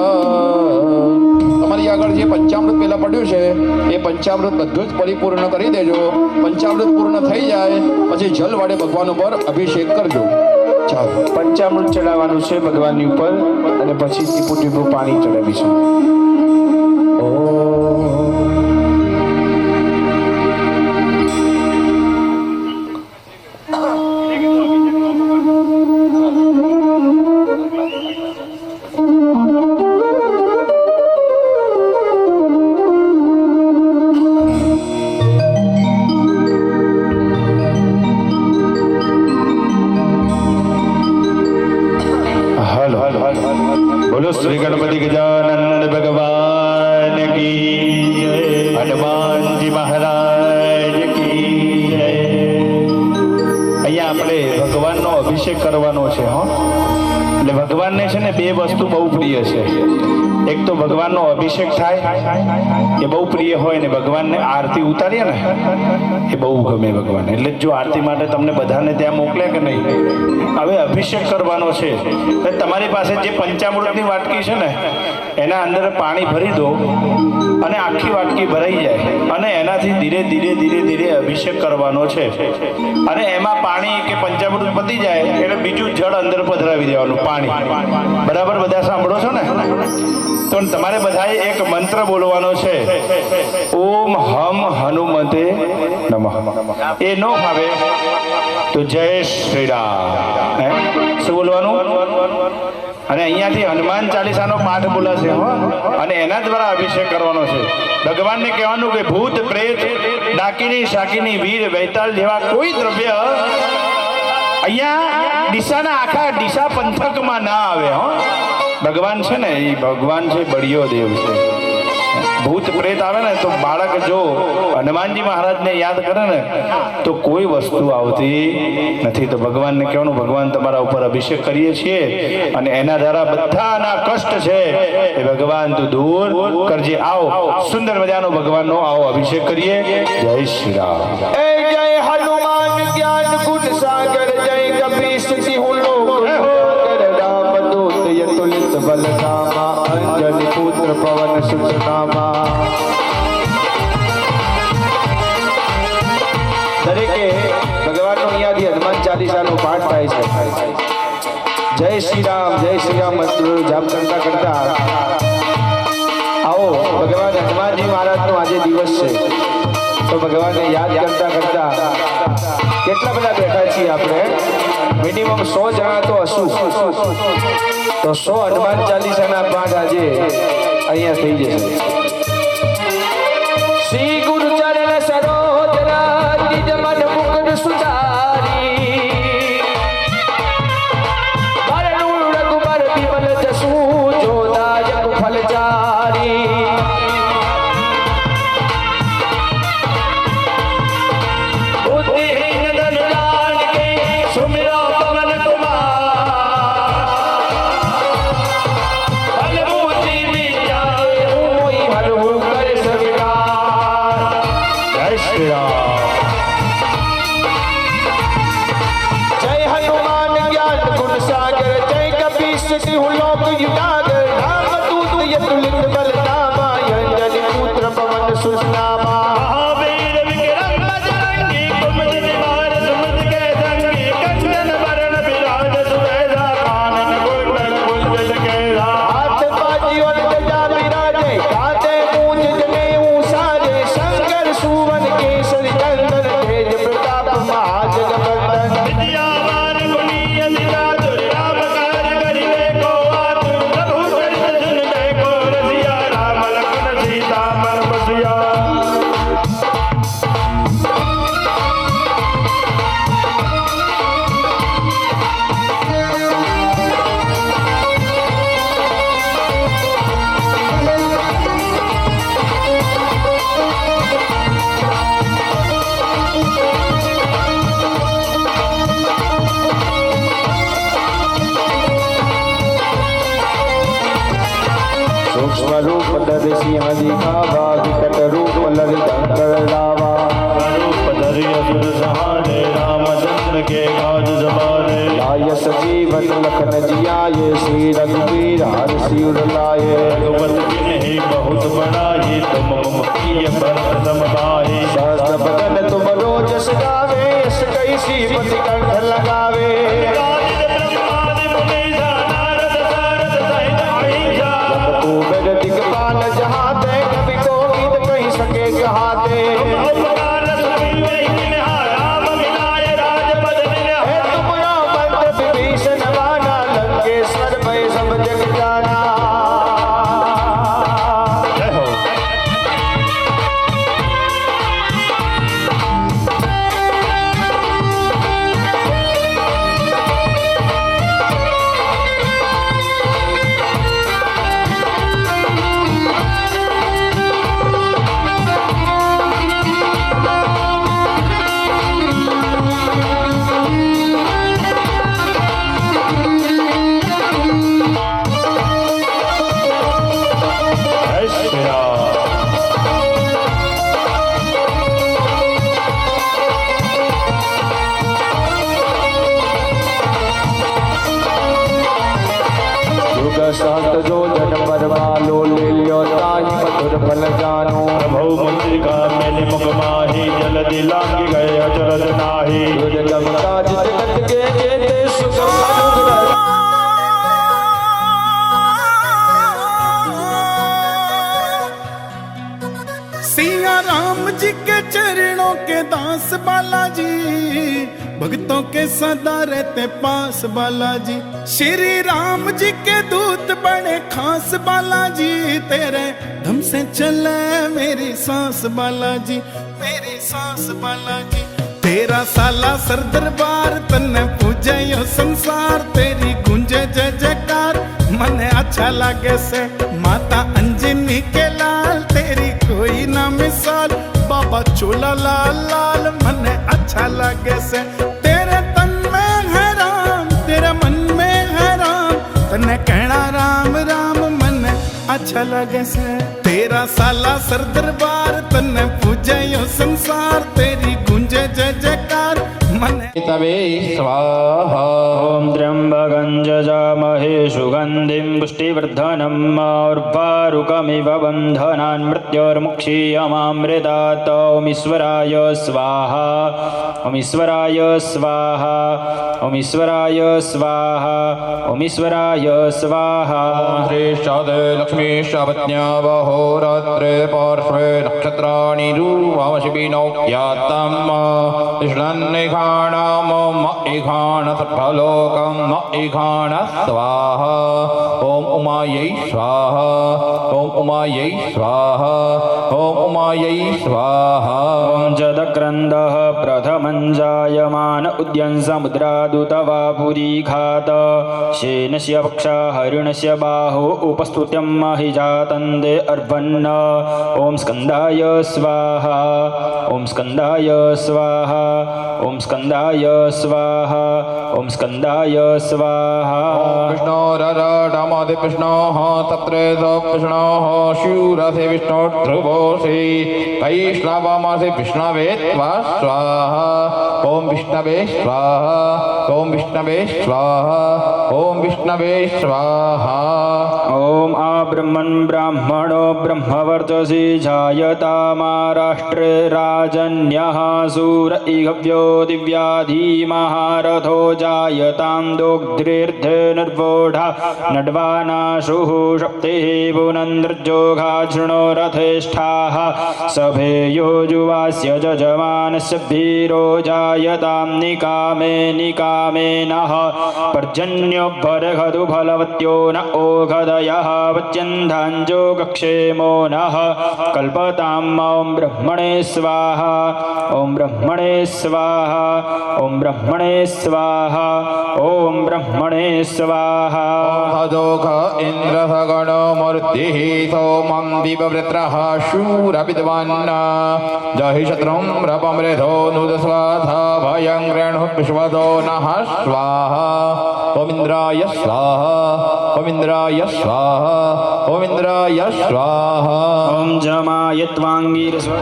તમારી આગળ જે પંચામૃત પહેલા પડ્યું છે એ પંચામૃત બધું જ પરિપૂર્ણ કરી દેજો પંચામૃત પૂર્ણ થઈ જાય પછી જલ વડે ભગવાન ઉપર અભિષેક કરજો ચાલો પંચામૃત ચડાવવાનું છે ભગવાનની ઉપર અને પછી ટીપું ટીપું પાણી ચડાવીશું. બોલો શ્રી ગણપતિ ગજાનંદ ભગવાન કી જય, હનુમાનજી મહારાજ કી જય. અહીંયા આપણે ભગવાનનો અભિષેક કરવાનો છે. એટલે ભગવાનને છે ને બે વસ્તુ બહુ પ્રિય છે. એક તો ભગવાનનો અભિષેક થાય એ બહુ પ્રિય હોય ને ભગવાનને આરતી ઉતારીએ ને એ બહુ ગમે ભગવાનને. એટલે જો આરતી માટે તમને બધાને ત્યાં મોકલે કે નહીં, હવે અભિષેક કરવાનો છે તો તમારી પાસે જે પંચામૃતની વાટકી છે ને એના અંદર પાણી ભરી દો અને આખી વાટકી ભરાઈ જાય અને એનાથી ધીરે ધીરે ધીરે ધીરે અભિષેક કરવાનો છે. અને એમાં પાણી કે પંચામૃત પતી જાય એટલે બીજું જળ અંદર પધરાવી દેવાનું પાણી. બરાબર બધા સાંભળો છો ને? તો તમારે બધાએ એક મંત્ર બોલવાનો છે, ઓમ હમ હનુમતે નમઃ. એ ન ફાવે તો જય શ્રી રામ. શું બોલવાનું? અને અહીંયાથી હનુમાન ચાલીસાનો પાઠ બોલાશે અને એના દ્વારા અભિષેક કરવાનો છે. ભગવાનને કહેવાનું કે ભૂત પ્રેત ડાકીની શાકીની વીર વૈતાલ જેવા કોઈ દ્રવ્ય અહીંયા ડીસાના આખા ડીસા પંથકમાં ના આવે. ભગવાન છે ને એ ભગવાન છે, બળિયો દેવ છે. ભૂત પ્રેત આવે ને તો બાળક જો હનુમાનજી મહારાજને યાદ કરે ને તો કોઈ વસ્તુ આવતી નથી. તો ભગવાનને કહેવાનું ભગવાન તમારા ઉપર અભિષેક કરીએ છીએ અને એના દ્વારા બધાના કષ્ટ છે એ ભગવાન તું દૂર કરજે. આવો સુંદર મજાનો ભગવાનનો આવો અભિષેક કરીએ. જય શ્રી રામ. जय हनुमान ज्ञान गुण सागर जय कपीस सिंह लोक रामदूत यतुलित बल धामा अंजनी पुत्र पवन सुत नामा. દરેકે ભગવાનનો અહીંયાથી હનુમાન ચાલીસાનો પાઠ થાય છે. જય શ્રી રામ મંત્રો જાપ કરતા કરતા આવો ભગવાન હનુમાનજી મહારાજનો આજે દિવસ છે તો ભગવાનને યાદ કરતા કરતા કેટલા બધા બેઠા છીએ આપણે? મિનિમમ 100 જણા તો હશું. તો 100 હનુમાન ચાલીસાના પાઠ આજે અહીંયા થઈ જશે. શ્રી ગુરુ ચરણ સરોજ રાજ નિજ મન મુકુર સુધારી વરણું રઘુબર વિમલ જસુ જો દાયક ફલચારી. जय हनुमान ज्ञान गुण सागर जय कपीस सिंह लोक युगागर रामदूत यतुलित बल धामा अंजनी पुत्र पवन सुत नामा. महावीर विक्रम बजरंगी कुमति निवार सुमति के संगी कंचन बरन विराज सुबेदा कानन कुंडल कुंडल केरा. हाथ बाजी और गदा विराजे गाते गूंज जनेऊ साजे शंकर सुवन केसरी नंदन तेज प्रताप महाजगवंदन. विद्यावान गुणी अति चातुर राम कार्य सूक्ष्म रूप धर सिंह दिखावा विकट रूप ललितंकर लावा रूप धरि असुर सहारे रामचंद्र के काज सवारे लाय सजीवन लखन जियाये श्री रघुवीर हर्षि उर लाए रघुपति कीन्ही बहुत बड़ाई तुम मम प्रिय भरत सम भाई सहस्र बदन तुम रोजस गावे यश कई श्रीपति कंठ लगावे ब्रह्मादि मुनीसा नारद सारद सहित अहिजा तू मेरे दिगपाल जहाँ दे कभी को गीत कहीं सके कहाते उपकार सुनी वही किन्हा राम मिलाए राजपद मिला तुम बंद विभीषण वाना लंकेश्वर भय सब जग जाना जय हो जय श्री राम युग शांत जो जन परमालो ले लो ताहि मधुर फल जानो प्रभु मुद्रिका मेलि मुख माही जल दिलांगी गए अचरज नाही दुर्गम काज जगत के जेते सुगम अनुग्रह सिया राम जी के चरणों के दास बालाजी भक्तों के सदा रहते पास बालाजी श्री राम जी के दूत बड़े खास बालाजी तेरे धम से चले मेरी सांस बालाजी मेरी सांस बालाजी तेरा साला सर दरबार तन्ने पूजे यो संसार तेरी गूंजे जय जयकार मने अच्छा लागे से माता अंजनी के लाल तेरी कोई ना मिसाल बाबा चोला लाल लाल मने अच्छा लागे से तेरे तन में है राम तेरे मन में है राम तन्ने कहना राम राम मने अच्छा लगे से तेरा साला सर दरबार तन्ने पूजे यो संसार तेरी गूंजे जय जयकार मने तवे स्वाहा ओम त्र्यंबकं जजामहे सुगंधिं पुष्टिवर्धनम् उर्वारुकमिव बन्धनान् मृत्योर्मुक्षीयमामृतात् ओम ईश्वराय स्वाहा ओम ईश्वराय स्वाहा ओम ईश्वराय स्वाहा ओम ईश्वराय स्वाहा श्रेष्ठाद लक्ष्मी शावज्ञावहोरात्रे पार्श्वे नक्षत्राणि रूपमशिपिनौ यातं कृष्णन्निघाणां इघाण सर्वलोकं इघाण स्वाहा ॐ उमायै स्वाहा ॐ उमायै स्वाहा ॐ उमायै स्वाहा ओम जदक्रन्दः प्रथमं जायमान उद्यंसमुद्रादुतवा पुरीघात शेनस्य पक्षा हरिणस्य बाहो उपस्तुत्यं महिजातन्दे अर्भन्न ओम स्कन्दाय स्वाहा ओम स्कन्दाय स्वाहा ओम स्कन्दाय स्वाहा ओम स्कन्दाय स्वाहा विष्णोरराडमादि विष्णोः तत्रे विष्णोः शूरसे विष्णो ध्रुवोऽसि वैष्णवमसि विष्णवे त्वा स्वाहा ॐ विष्णवे स्वाहा ॐ विष्णवे स्वाहा ॐ विष्णवे स्वाहा ओम आब्रह्मन् ब्राह्मणो ब्रह्मवर्चसि जायतामाराष्ट्रे राजन्यः सूर इहव्यो दिव्याधीमहारथो जायतां दोग्ध्रीर्थे निर्वोढा नड्वानाशुः शक्तिः पुनन्द्रजोघा शृणो रथेष्ठाः सभेयो जुवास्य जजमानस्य भीरो जायतां निकामे निकामेनः पर्जन्योपरघतु फलवत्यो न ओघदयः वच्यन्धाञ्जो कक्षेमो नः कल्पतां ॐ ब्रह्मणे स्वाहा ॐ ब्रह्मणे स्वाहा ॐ ब्रह्मणे स्वाहा ॐ ब्रह्मणे स्वाहा हजोघ इन्द्रसगणो मूर्तिः सोमं दिववृत्रः शूरविद्वान्न जहि शत्रुं रपमृधो नुदस्वाधा भयं रेणुः विश्वदो नः स्वाहा ઓમ ઇન્દ્રાય સ્વાહા ઓમ ઇન્દ્રાય સ્વાહા ઓમ ઇન્દ્રાય સ્વાહા ઓમ જમાયત્વાંગીર સ્વ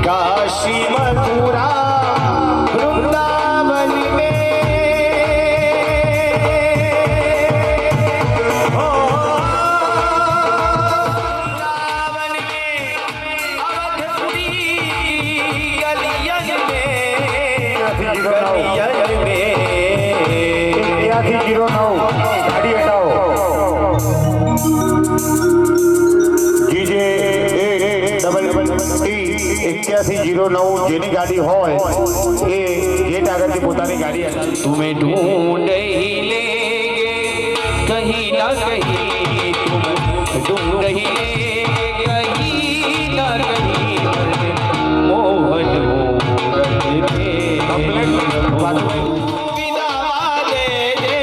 काशी मथुरा वृंदावन में हो वृंदावन में अवधपुरी गलियन में ત્યાંથી 09 ગાડી હટાવો જીજે 8109 જેની ગાડી હોય એ ગેટ આગળથી પોતાની ગાડી હટાવે तुम्हें ढूंढ ही लेंगे कहीं ना कहीं तुम ढूंढ ही लेंगे कहीं ना कहीं मोहन मूरत के विदा दे दे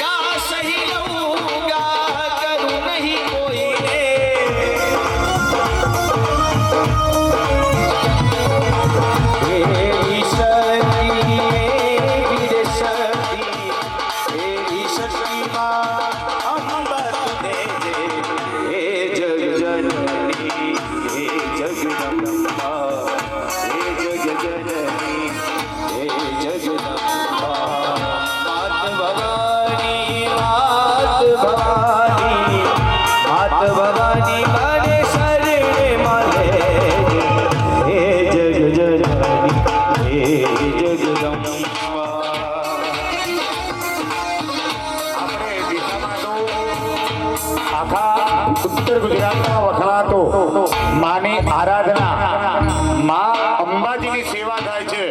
का सही रहूंगा करूं नहीं कोई ने तेरी शक्ति मेरी शक्ति तेरी शक्ति मां अमृत दे दे हे जग जननी हे जगदम्बा हे जग जननी हे जगदम्बा मात भवानी मारे शरण माले हे जग जननी हे जगदम्बा આપણે દિશામાં તો આખા ઉત્તર ગુજરાતમાં વખણાતો માની આરાધના માં અંબાજીની સેવા થાય છે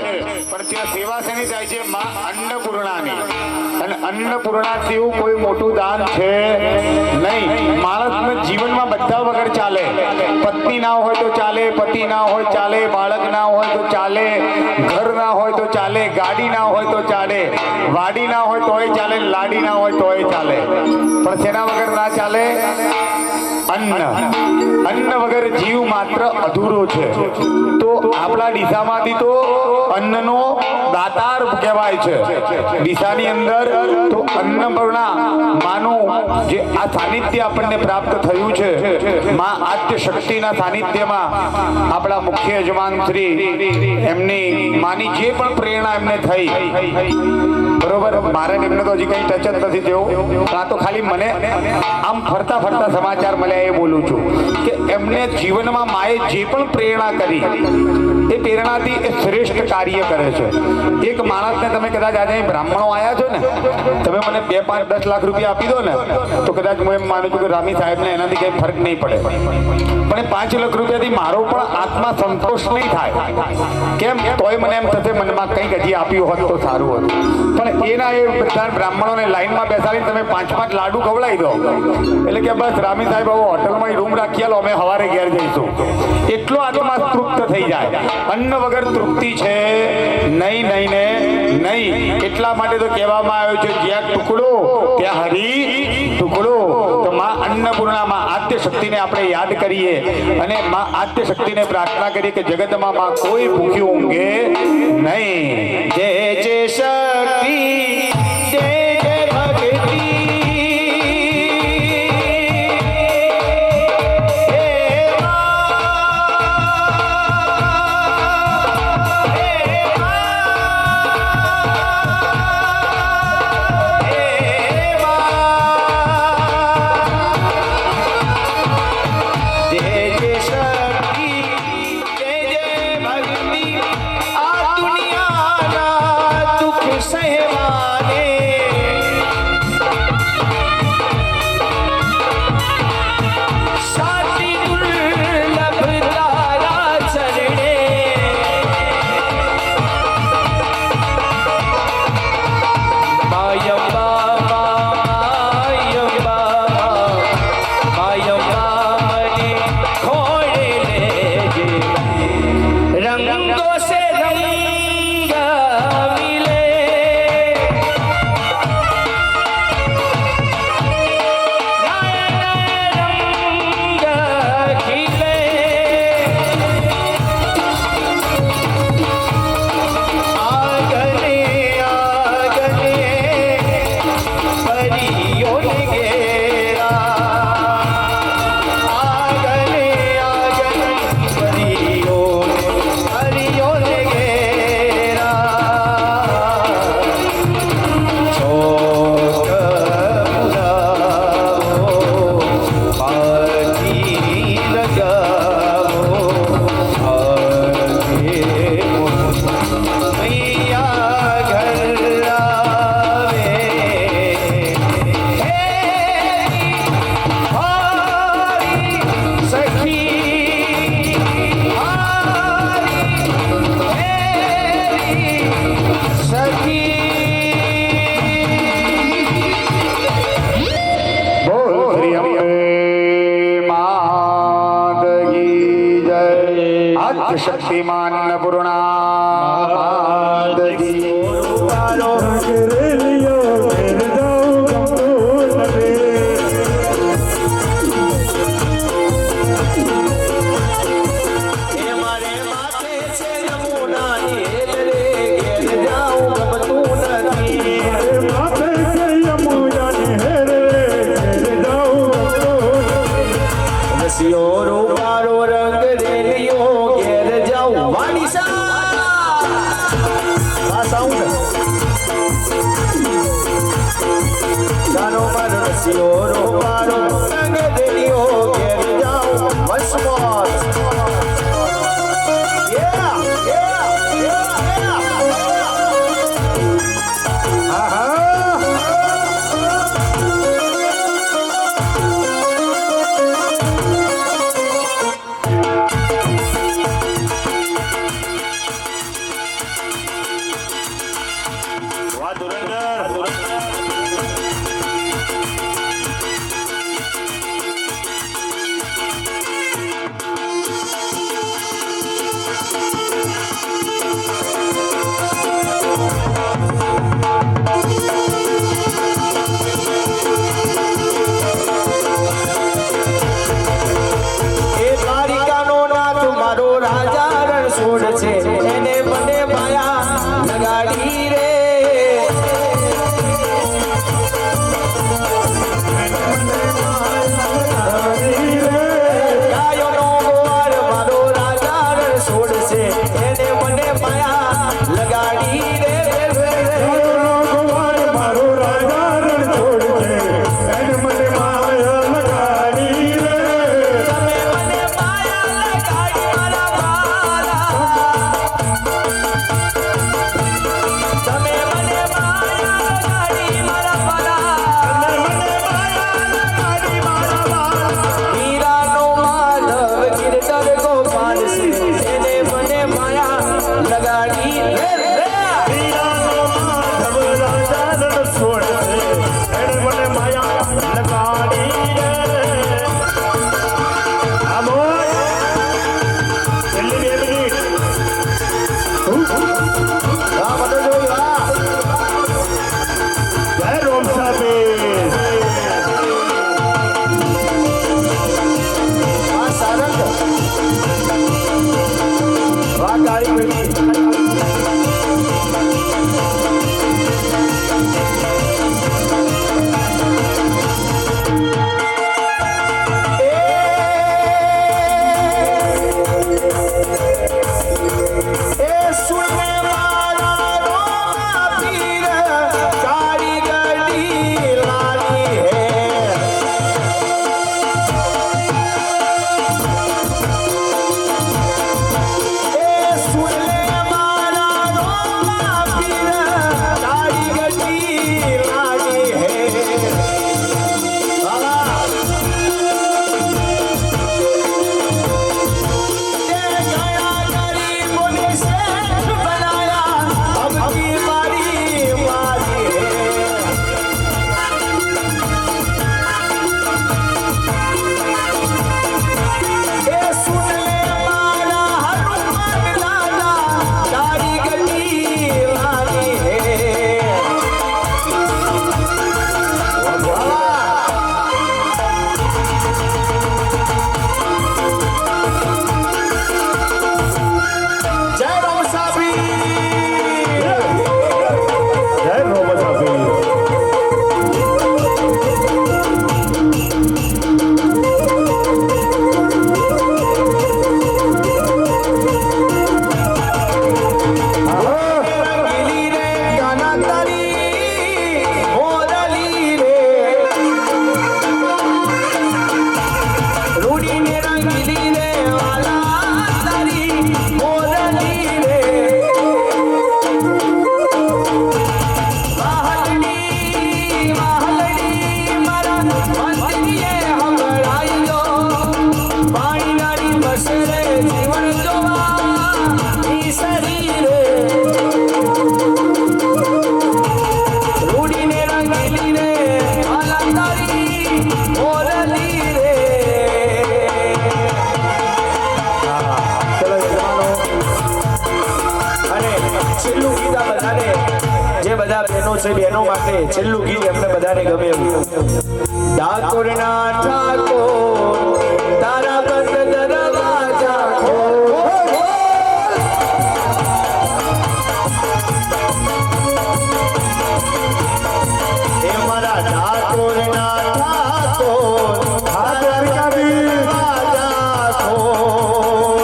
પણ ત્યાં સેવા શેની થાય છે માં અન્નપૂર્ણાની અને અન્નપૂર્ણા જેવું કોઈ મોટું દાન છે નહીં માણસને જીવનમાં બધા વગર ચાલે પત્ની ના હોય તો ચાલે પતિ ના હોય ચાલે બાળક ના હોય તો ચાલે ઘર ના હોય તો ચાલે ગાડી ના હોય તો ચાલે વાડી ના હોય તોય ચાલે લાડી ના હોય તોય ચાલે પણ શેના વગર ના ચાલે અન્ન વગર જીવ માત્ર અધૂરો છે તો આપણા ડીસામાંથી તો અન્નનો દાતાર કહેવાય છે ડીસાની અંદર તો અન્નપૂર્ણા માનું જે આ સાનિધ્ય આપણને પ્રાપ્ત થયું છે માં આદ્ય શક્તિના સાનિધ્યમાં આપણા મુખ્ય યજમાન શ્રી એમની માની જે પણ પ્રેરણા એમને થઈ બરોબર મારે એમને તો હજી કઈ ટચ જ નથી થયો આ તો ખાલી મને આમ ફરતા ફરતા સમાચાર મળ્યા એ બોલું છું કે એમને જીવનમાં માએ જે પણ પ્રેરણા કરી એ પ્રેરણાથી એ શ્રેષ્ઠ કાર્ય કરે છે એક માણસને તમે કદાચ આજે અહીં બ્રાહ્મણો આવ્યા છો ને તમે મને 2, 5, 10 લાખ રૂપિયા આપી દો ને તો કદાચ હું એમ માનું છું કે રામી સાહેબને એનાથી કંઈ ફરક નહીં પડે પણ એ 5 લાખ રૂપિયાથી મારો પણ આત્મા સંતોષ નહીં થાય કેમ તોય મને એમ થશે મનમાં કંઈક હજી આપ્યું હોત તો સારું હતું પણ એના એ બધા બ્રાહ્મણોને લાઈનમાં બેસાડીને તમે 5-5 લાડુ ખવડાવી દો એટલે કે બસ રામી સાહેબ હવે હોટલમાં રૂમ રાખી આલો અમે સવારે ઘેર જઈશું એટલો આત્મા તૃપ્ત થઈ જાય અન્ન વગર તૃપ્તિ છે નહીં નહીં ને નહીં એટલા માટે તો કહેવામાં આવ્યું છે જ્યાં ટુકડો ત્યાં હરી ટુકડો તો માં અન્નપૂર્ણામાં આદ્ય શક્તિને આપણે યાદ કરીએ અને માં આદ્ય શક્તિને પ્રાર્થના કરીએ કે જગતમાં માં કોઈ ભૂખ્યું ઊંઘે નહીં जय जय शक्ति जय जय भक्ति हे जय जय शक्ति जय जय भक्ति आ दुनिया શક્તિમાન પૂર્ણાજી લગાડી બધાને જે બધા બહેનો છે બહેનો માટે છેલ્લું ગીત એમને બધાને ગમે એવું ઠાકોરના ઠાકોર તારા બંધ દરવાજા ખોલ એ મારા ઠાકોરના ઠાકોર તારા દરવાજા ખોલ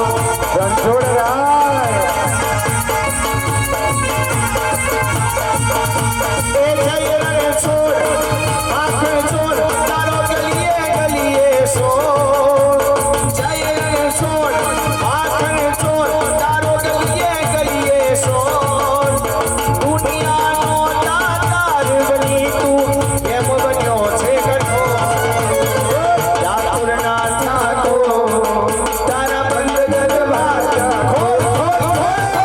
રણછોડરાય એ જય રણછોડ આંખ છોડ તારો ગલીએ ગલીએ સોર જય રણછોડ આંખ છોડ તારો ગલીએ ગલીએ સોર દુનિયાનો દાતાર બની તું કેમ બન્યો છે કઠોર ઠાકોરના ઠાકોર તારા બંધ દરવાજા ખોલ ખોલ ખોલ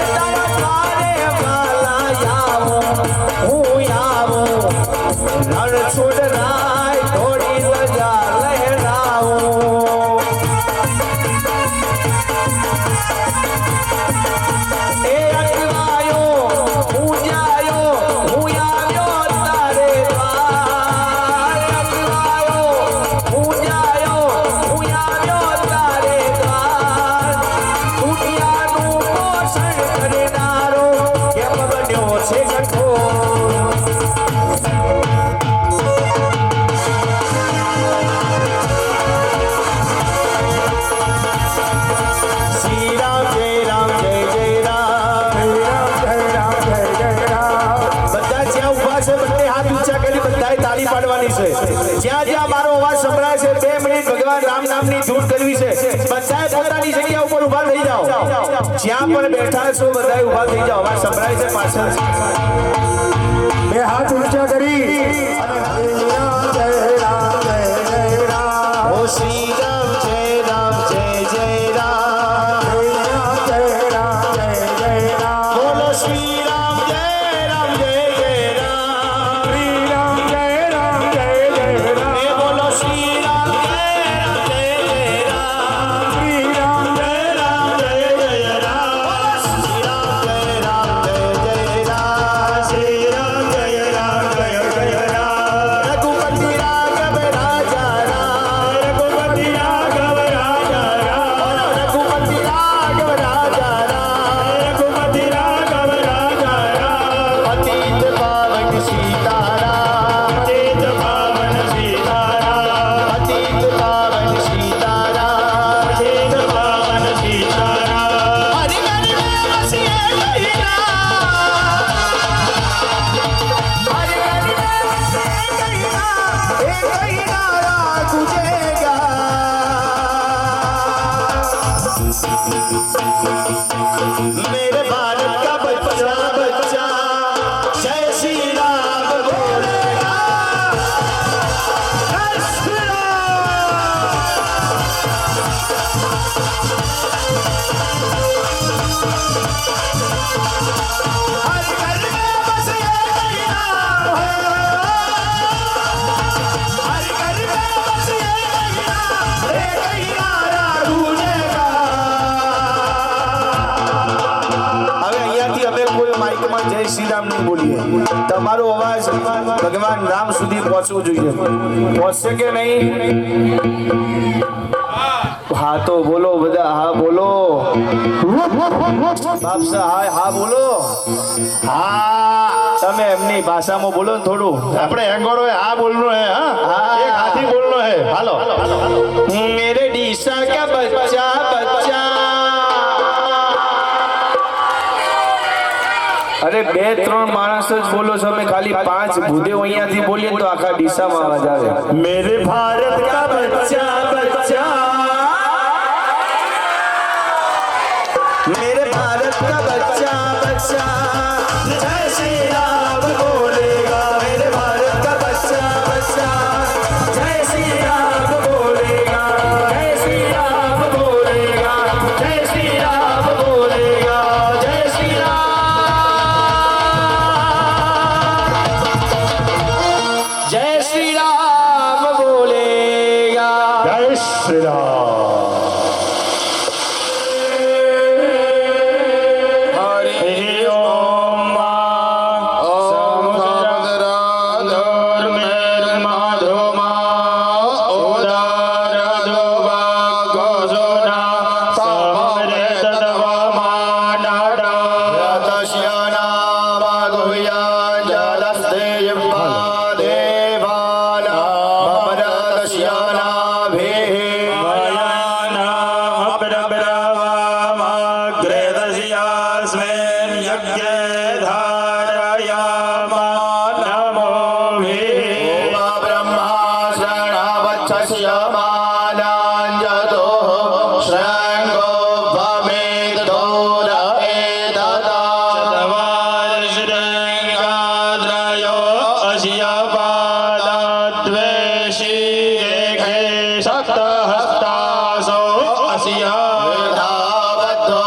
તારા દ્વારે વાલા હું આવું રણછોડ રાય થોડી લજા લહેરાવું એ અટવાયો હું જાયો હું આવ્યો તારે દ્વાર અટવાયો હું જાયો હું આવ્યો તારે દ્વાર દુનિયાનું પોષણ કરનારો કેમ બન્યો છે કઠોર શ્રી રામ જય રામ જય જય રામ જય રામ જય રામ જય જય રામ બધા જ્યાં ઊભા છે બધે હાથ ઊંચા કરી બધાએ તાળી પાડવાની છે જ્યાં જ્યાં મારો અવાજ સંભળાય છે 2 મિનિટ ભગવાન રામ નામની ધૂન કરવી છે બધાએ પોતાની જગ્યા ઉપર ઊભા થઈ જાઓ જ્યાં પણ બેઠા છો બધાએ ઊભા થઈ જાઓ અવાજ સંભળાય છે પાછળ બે હાથ ઊંચા કરી જય રામ જય જય રામ ઓ શ્રી રામ જય રામ જય જય રામ જય રામ જય જય રામ બોલો શ્રી રામ જય રામ જય જય રામ શ્રી રામ જય રામ જય જય રામ એ બોલો શ્રી રામ જય રામ જય જય રામ શ્રી રામ જય રામ જય જય રામ શ્રી રામ જય રામ જય જય રામ શ્રી રામ જય રામ જય જય રામ રઘુપતિ રાઘવ રાજા રામ રઘુપતિ રાઘવ રાજા રામ રઘુપતિ રાઘવ રાજા રામ રઘુપતિ રાઘવ રાજા રામ પતિત પાવન સીતારામ પતિત પાવન સીતારામ પતિત પાવન સીતારામ પતિત પાવન સીતારામ હરિ હરિ મેં વસીએ કહીના હરિ હરિ મેં વસીએ કહીના એ કહીના રાગ ગુજેગા मेरे भारत का बच्चा बच्चा जय श्री राम बोलेगा जय श्री राम हर घर में बस ये नाम है हर घर में बस ये नाम एक ही नारा गूंजेगा હવે અહીંયાથી અમે કોઈ માઇકમાં જય શ્રી રામ નહીં બોલીએ તમારો અવાજ ભગવાન રામ સુધી પહોંચવો જોઈએ પહોંચશે કે નહીં હા તો બોલો બધા હા બોલો બાપસા હા હા બોલો હા તમે એમની ભાષામાં બોલો ને થોડું આપણે હેંગોળો હા બોલનો હે હા એક હાથી બોલનો હે હાલો मेरे डीसा का बच्चा बच्चा અરે 2-3 માણસ જ બોલો છો અમે ખાલી 5 ભૂદેવ અહીંયાથી બોલીએ તો આખા ડીસામાં અવાજ આવે मेरे भारत का बच्चा बच्चा मेरे भारत का बच्चा बच्चा जय श्री राम बोलेगा मेरे भारत का बच्चा बच्चा जय श्री राम बोलेगा जय श्री राम बोलेगा जय श्री राम बोलेगा जय श्री राम जय श्री राम बोलेगा जय श्री राम वयानामग्रब्रवामग्रेदस्यास्मिन् यज्ञे धारयामा नमो ब्रह्मा शरणवच्छस्य मानाञ्जतो श्रृङ्गो भवेदोर एतदा शतवार्षिरेङ्गाद्रयो अस्य पादद्वेषी एके सप्तहस्तासो अस्य धावद्धो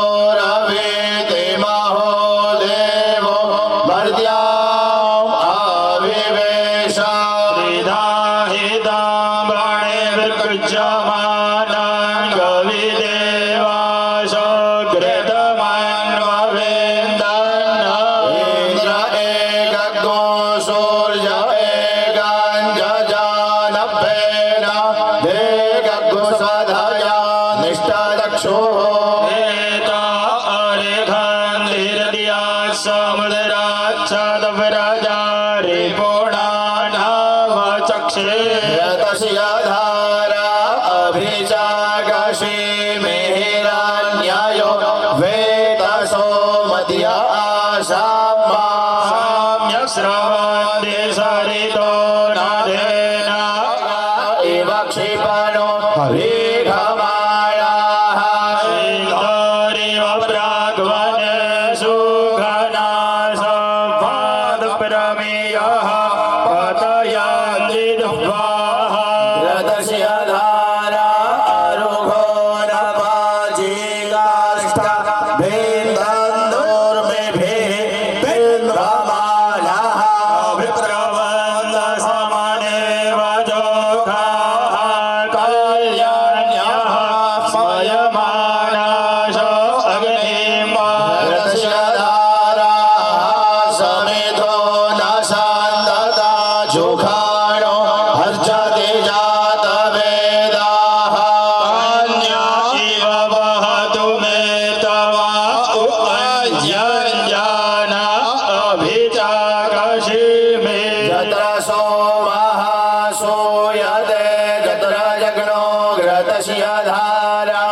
रेखापोलोरवेते महो देवो भर्त्याम् आविवेश त्रिधाहिताम्राणे विर्गुज्यमानाङ्गविदेवासो घृतमन्ववेन्दन् इन्द्र एकगो सूर्य एकाञ्जजानभ्येन देगगो स्वधया निष्ठदक्षुः एता अरेखन्दिरदियात् समुद्राच्छादव्रजा रिपुणानावचक्षे यतस्य धारा अभिजागशी मेहिरान्यायो वेदसो मध्य आशाम्मा साम्यश्रवन्ति सरितो नादेन इव क्षिपणो हरिघमायाः श्रीधरिव प्राग्वने सुघनासपादप्रमेयः पतयान्ति दुह्वाः रथस्य धारा अरुघो नवाजिगाष्ठ भेन्दन्दोर्मिभिः बिन्ध्वमानः विप्रवन्दसमनेव जोखाः कल्याण्यः स्वयमानाशो अग्निम् रथस्य धारा समेतो न सान्दता जुखाणो हर्षते जातवेदाः अन्या इव वहतु मे तवा उपञ्जन्जान अभिचाकषि मे यत्र सोमः सूयते यत्र जग्नो घृतस्य धारा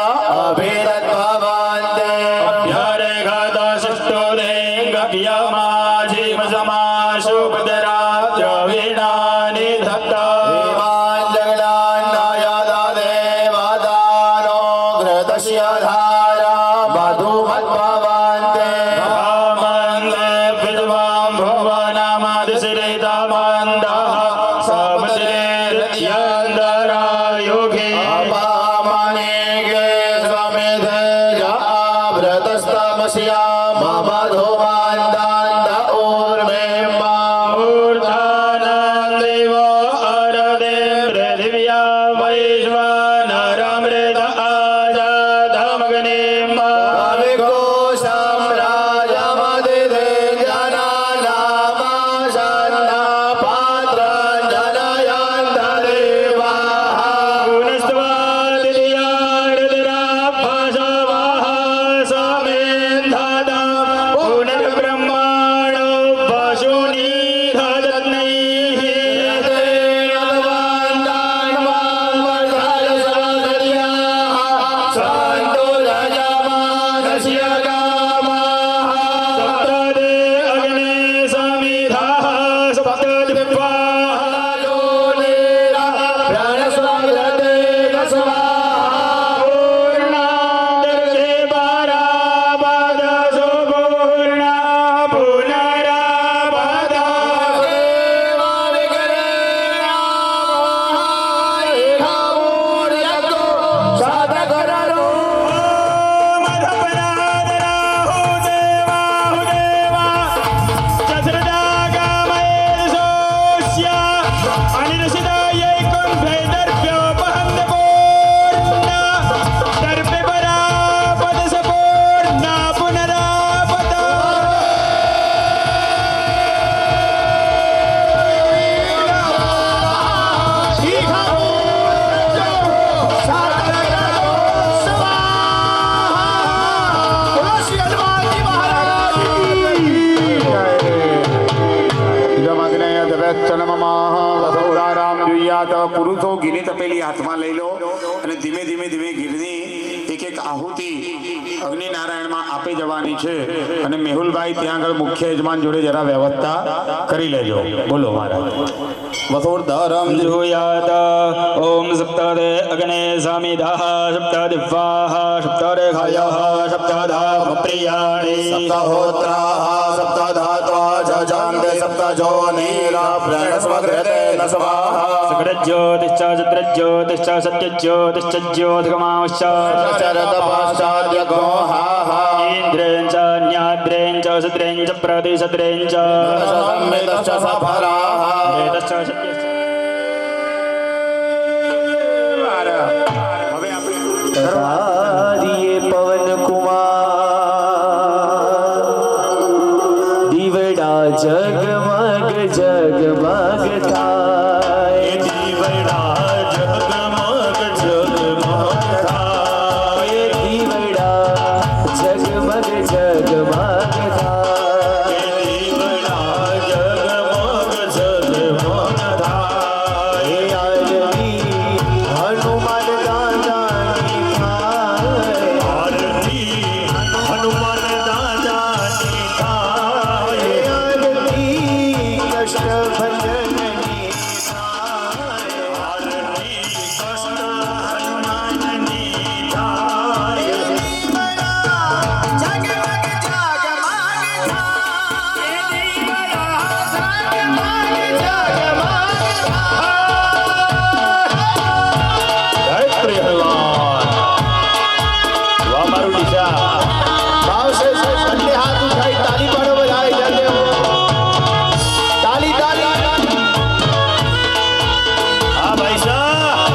अभिरद्भवन्ते द्रविणानि धत्ता देवादानो घृतस्य धारा मधुमद्भवन्ते मन्दे विद्वां भुवनामदिशिरितमन्दः समुद्रेन्द्रायोगे अपामनेगे स्वमेधे जाभृतस्तमस्या मधुमन्दान्त ऊर्मेम्मा ऊर्ध्वानन्देव अरदे पृथिव्या वैश्वानरमृत आजादमग्निम् अविघोषं राजमदिदे जनानामासन्ना पात्रं जनयन्त देवाः पुनस्त्वादित्यारुद्राभसवः समेन्धता पुनर्ब्रह्माणो वसुनिधदत्नैः तेन પુરુષો ઘીની તપેલી હાથમાં લઈ લો અને ધીમે ધીમે ધીમે ઘીની એક આહુતિ અગ્નિનારાયણમાં આપી જવાની છે અને મેહુલભાઈ ત્યાં આગળ મુખ્ય યજમાન જોડે જરા વ્યવસ્થા કરી લેજો. બોલો મહારાજ. વસોર્ધરમ जुयात ओम सप्तादे अग्ने सामिदाः सप्तादिवाः सप्तारेखायाः सप्ताधाम प्रियाणि सप्तहोत्राः सप्तधात्वा जजान्ते सप्तजोनिरा प्रणस्मकृते न स्वाहा सकटज्योतिश्च चन्द्रज्योतिश्च सत्यज्योतिश्च ज्योतिर्गमांश्च चरतपाश्चाद्यगोहाः इन्द्रेण च न्याद्रेण च सद्रेण च प्रतिसद्रेण च संवेदश्च सफलाः वेदश्च सत्यश्च तारिये पवन कुमार दीवड़ा जगमग जगमग थाय दीवड़ा जगमग जगमग थाय दीवड़ा जगमग जगमग थाय दीवड़ा जगमग जगमग थाय आरती हनुमान दादा की थाय आरती हनुमान दादा की थाय आरती कष्ट भंजन की थाय आरती कष्ट हनुमान की थाय गायत्री हनुमान वाह मारू दिशा भाव से બંને હાથ ઉઠાઈ તાલી પાડો બધાએ જલ્દી તાલી તાલી हाँ भाई साहब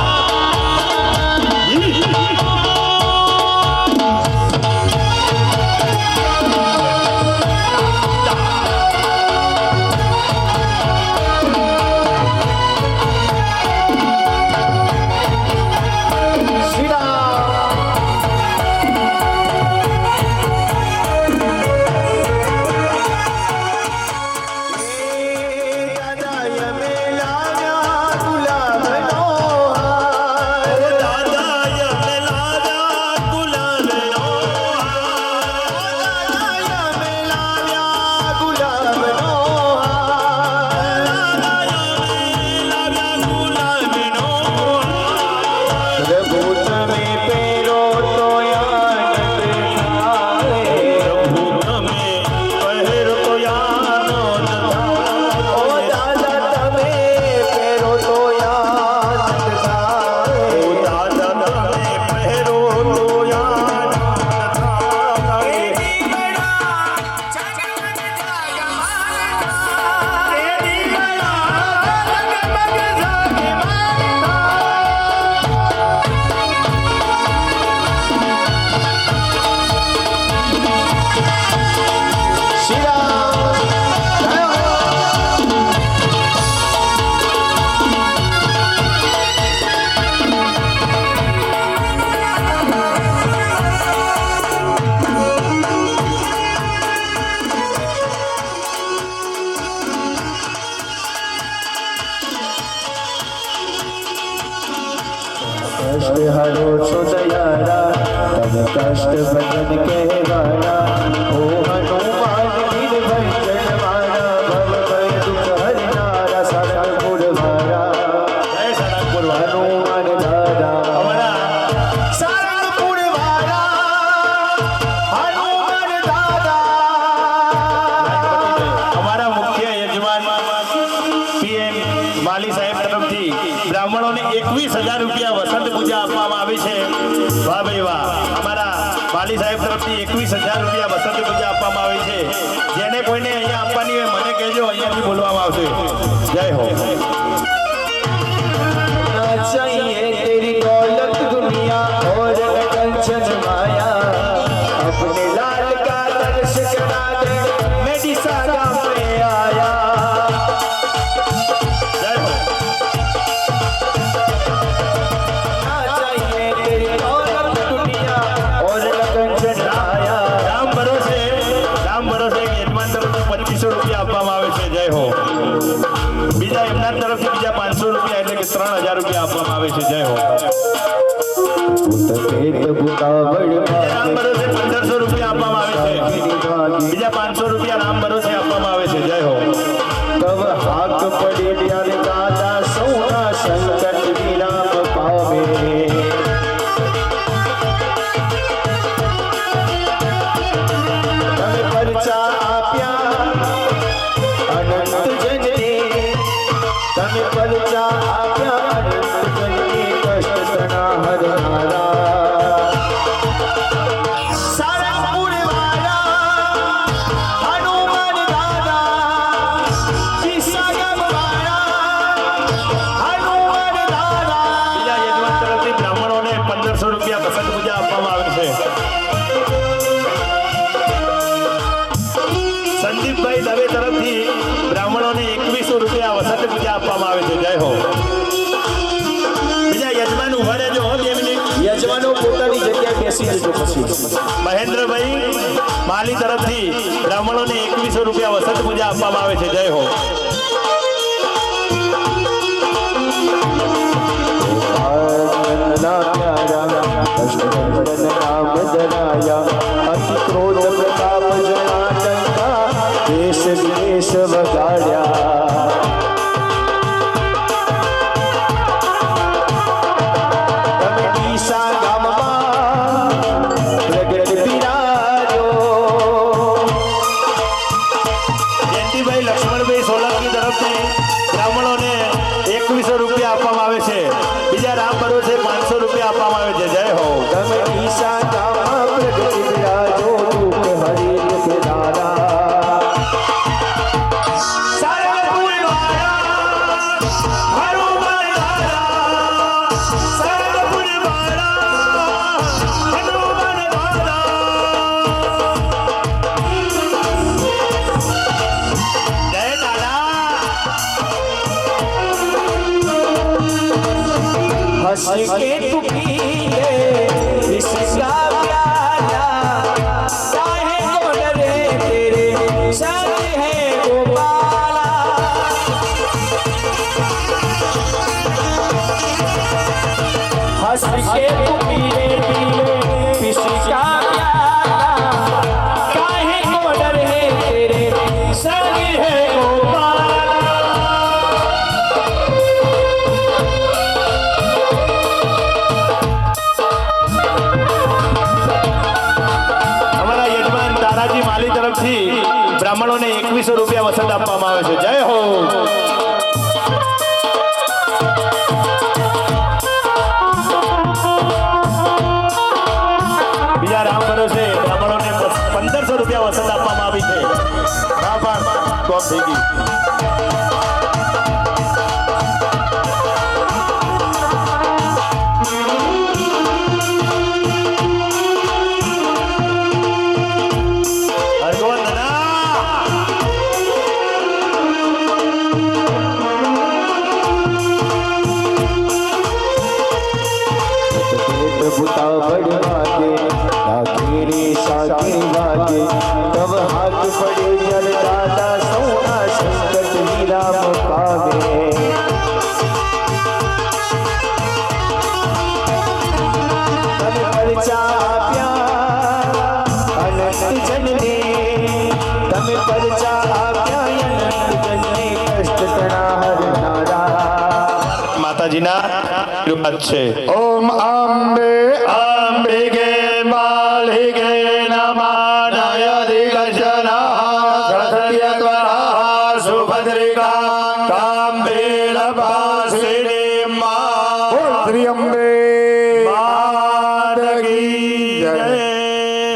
श्री राम दादा यमलादा गुलाबनो भूत में पहर तो याद दादा में पहरो तो याद श्री राम जय हो कष्ट हरो सो दयारा तब कष्ट भजन कहवारा ओ हनुमान गिर भंजन मारा भव भय दुख हरनारा सड़कपुर वारा जय सड़कपुर हनुमान दादा सारंगपुर वाला हनुमान दादा અમારા મુખ્ય યજમાન પીએમ વાલી સાહેબ તરફથી બ્રાહ્મણોને 21,000 રૂપિયા વસંત પૂજા આપવામાં આવી છે. વાહ ભાઈ વાહ. અમારા વાલી સાહેબ તરફથી 21,000 રૂપિયા વસંત પૂજા આપવામાં આવી છે. જેને કોઈને અહીંયા આપવાની હોય મને કહેજો, અહીંયાથી બોલવામાં આવશે. જય હો. ना चाहिए तेरी दौलत दुनिया और न कंचन माया अपने लाल का दर्श करा दे मैं दिशा गांव में आया જય હો. ना चाहिए तेरी दौलत दुनिया और न कंचन माया રામ ભરોસે એક યજમાન તરફથી આપવામાં આવે છે. જય હો. રામ ભરોસે 1500 રૂપિયા આપવામાં આવે છે. બીજા 500 રૂપિયા રામ ભરોસે આપવામાં આવે છે. જય હો. તબ હાક પડી ત્યારે દાદા સૌના સંકટ વિરામ પામે. તમે પરચા આપ્યા અનંત જનને, તમે પરચા આપ્યા અનંત જનને, કષ્ટ તણા હરનારા. સારા પુરવાળા હનુમાન દાદા, વિસાગમ વાળા હનુમાન દાદા. બીજા યજમાન તરફથી બ્રાહ્મણોને 1500 રૂપિયા વસંત પૂજા આપવામાં આવે છે. સંદીપભાઈ દવે તરફથી બ્રાહ્મણોને 2100 રૂપિયા વસંત પૂજા આપવામાં આવે છે. જય હો. બીજા યજમાન ઉભા રહેજો હો 2 મિનિટ. યજમાનો પોતાની જગ્યાએ બેસી જજો. પછી મહેન્દ્રભાઈ માલી તરફથી બ્રાહ્મણોને 2100 રૂપિયા વસંત પૂજા આપવામાં આવે છે. જય હો. ના પ્યારા કષ્ટભંજન નામ ધરાયા, અતિ ક્રોધ પ્રતાપ જનાટંકા, દેશ વિદેશ વગાડ્યા. તમે ડીસા ગામમાં પ્રગટ બિરાજો. જયંતિભાઈ લક્ષ્મણભાઈ સોલંકી તરફથી બ્રાહ્મણોને 2100 રૂપિયા આપવામાં આવે છે. બીજા રામ ભરોસે 500 રૂપિયા આપવામાં આવે છે. જય હો. તમે ડીસા ગામમાં પ્રગટ બિરાજો, દુઃખ હરી દાદા. हंस के तू पी ले इसका प्याला, काहे को डरे तेरे संग है गोपाला. हंस के तू पी ले इसका प्याला, काहे को डरे तेरे संग है गोपाला. અમારા યજમાન તારાજી માલી તરફથી બ્રાહ્મણોને 2100 રૂપિયા વસંત આપવામાં આવે છે. જય હો. બીજા રામ ભરોસે બ્રાહ્મણોને 1500 રૂપિયા વસંત આપવામાં આવી છે. ટોપ થઈ ગઈ. प्रभुता बढ़वागे लागे सागे वागे, तब हाथ पड़े जल दादा सोना संकट विराम पावे. તમે પરચા આપ્યા અનંત જનને, તમે પરચા આપ્યા અનંત જનને, કષ્ટ તણા હરનારા. માતાજીના આશીર્વાદ છે. ઓમ અંબે અંબિકે માલિકે નમઃ. નયદિગર્જનઃ સત્યકરઃ સુભદ્રિકા કાંબેલભાસિની મા. શ્રી અંબે માત કી જય.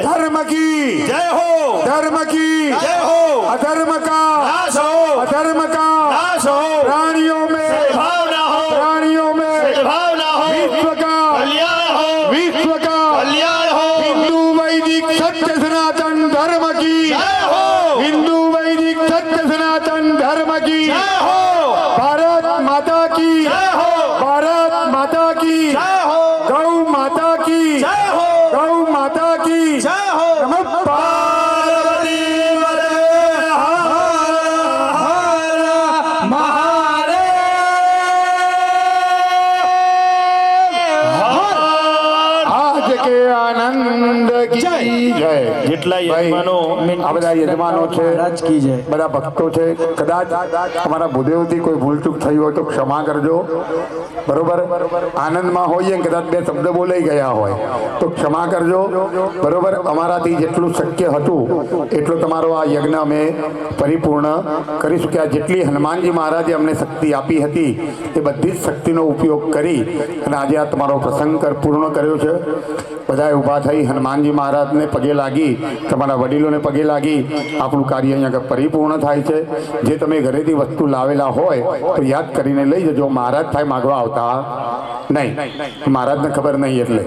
ધર્મ કી જય હો. धर्म की जय हो. अधर्म का नाश हो. अधर्म का नाश हो. प्राणियों में भेदभाव ना हो. प्राणियों में भेदभाव ना हो. विश्व का कल्याण हो. विश्व का कल्याण हो. हिंदू वैदिक सत्य सनातन धर्म की जय हो. हिंदू वैदिक सत्य सनातन धर्म की जय हो. भारत माता की जय हो. भारत माता की जय हो. गौ माता की जय हो. गौ माता की जय हो. नमः पार्वती वदे हर हर महादेव. કે આનંદ કી જય. જેટલા ભાઈ, યજમાનો આ બધા યજમાનો છે, બધા ભક્તો છે. કદાચ અમારા ભૂદેવથી કોઈ ભૂલચૂક થઈ હોય તો ક્ષમા કરજો. બરોબર, આનંદમાં હોઈએ ને કદાચ બે શબ્દ બોલાઈ ગયા હોય તો ક્ષમા કરજો. બરોબર, અમારાથી જેટલું શક્ય હતું એટલો તમારો આ યજ્ઞ અમે પરિપૂર્ણ કરી શક્યા. જેટલી હનુમાનજી મહારાજે અમને શક્તિ આપી હતી એ બધી જ શક્તિનો ઉપયોગ કરી અને આજે આ તમારો પ્રસંગ પૂર્ણ કર્યો છે. બધાએ ઊભા થઈ હનુમાનજી મહારાજને પગે લાગી, તમારા વડીલોને પગે લાગી આપણું કાર્ય અહીંયા આગળ પરિપૂર્ણ થાય છે. જે તમે ઘરેથી વસ્તુ લાવેલા હોય તો યાદ કરીને લઈ જજો. મહારાજ થાય માગવા આવતા નહીં, મહારાજને ખબર નહીં એટલે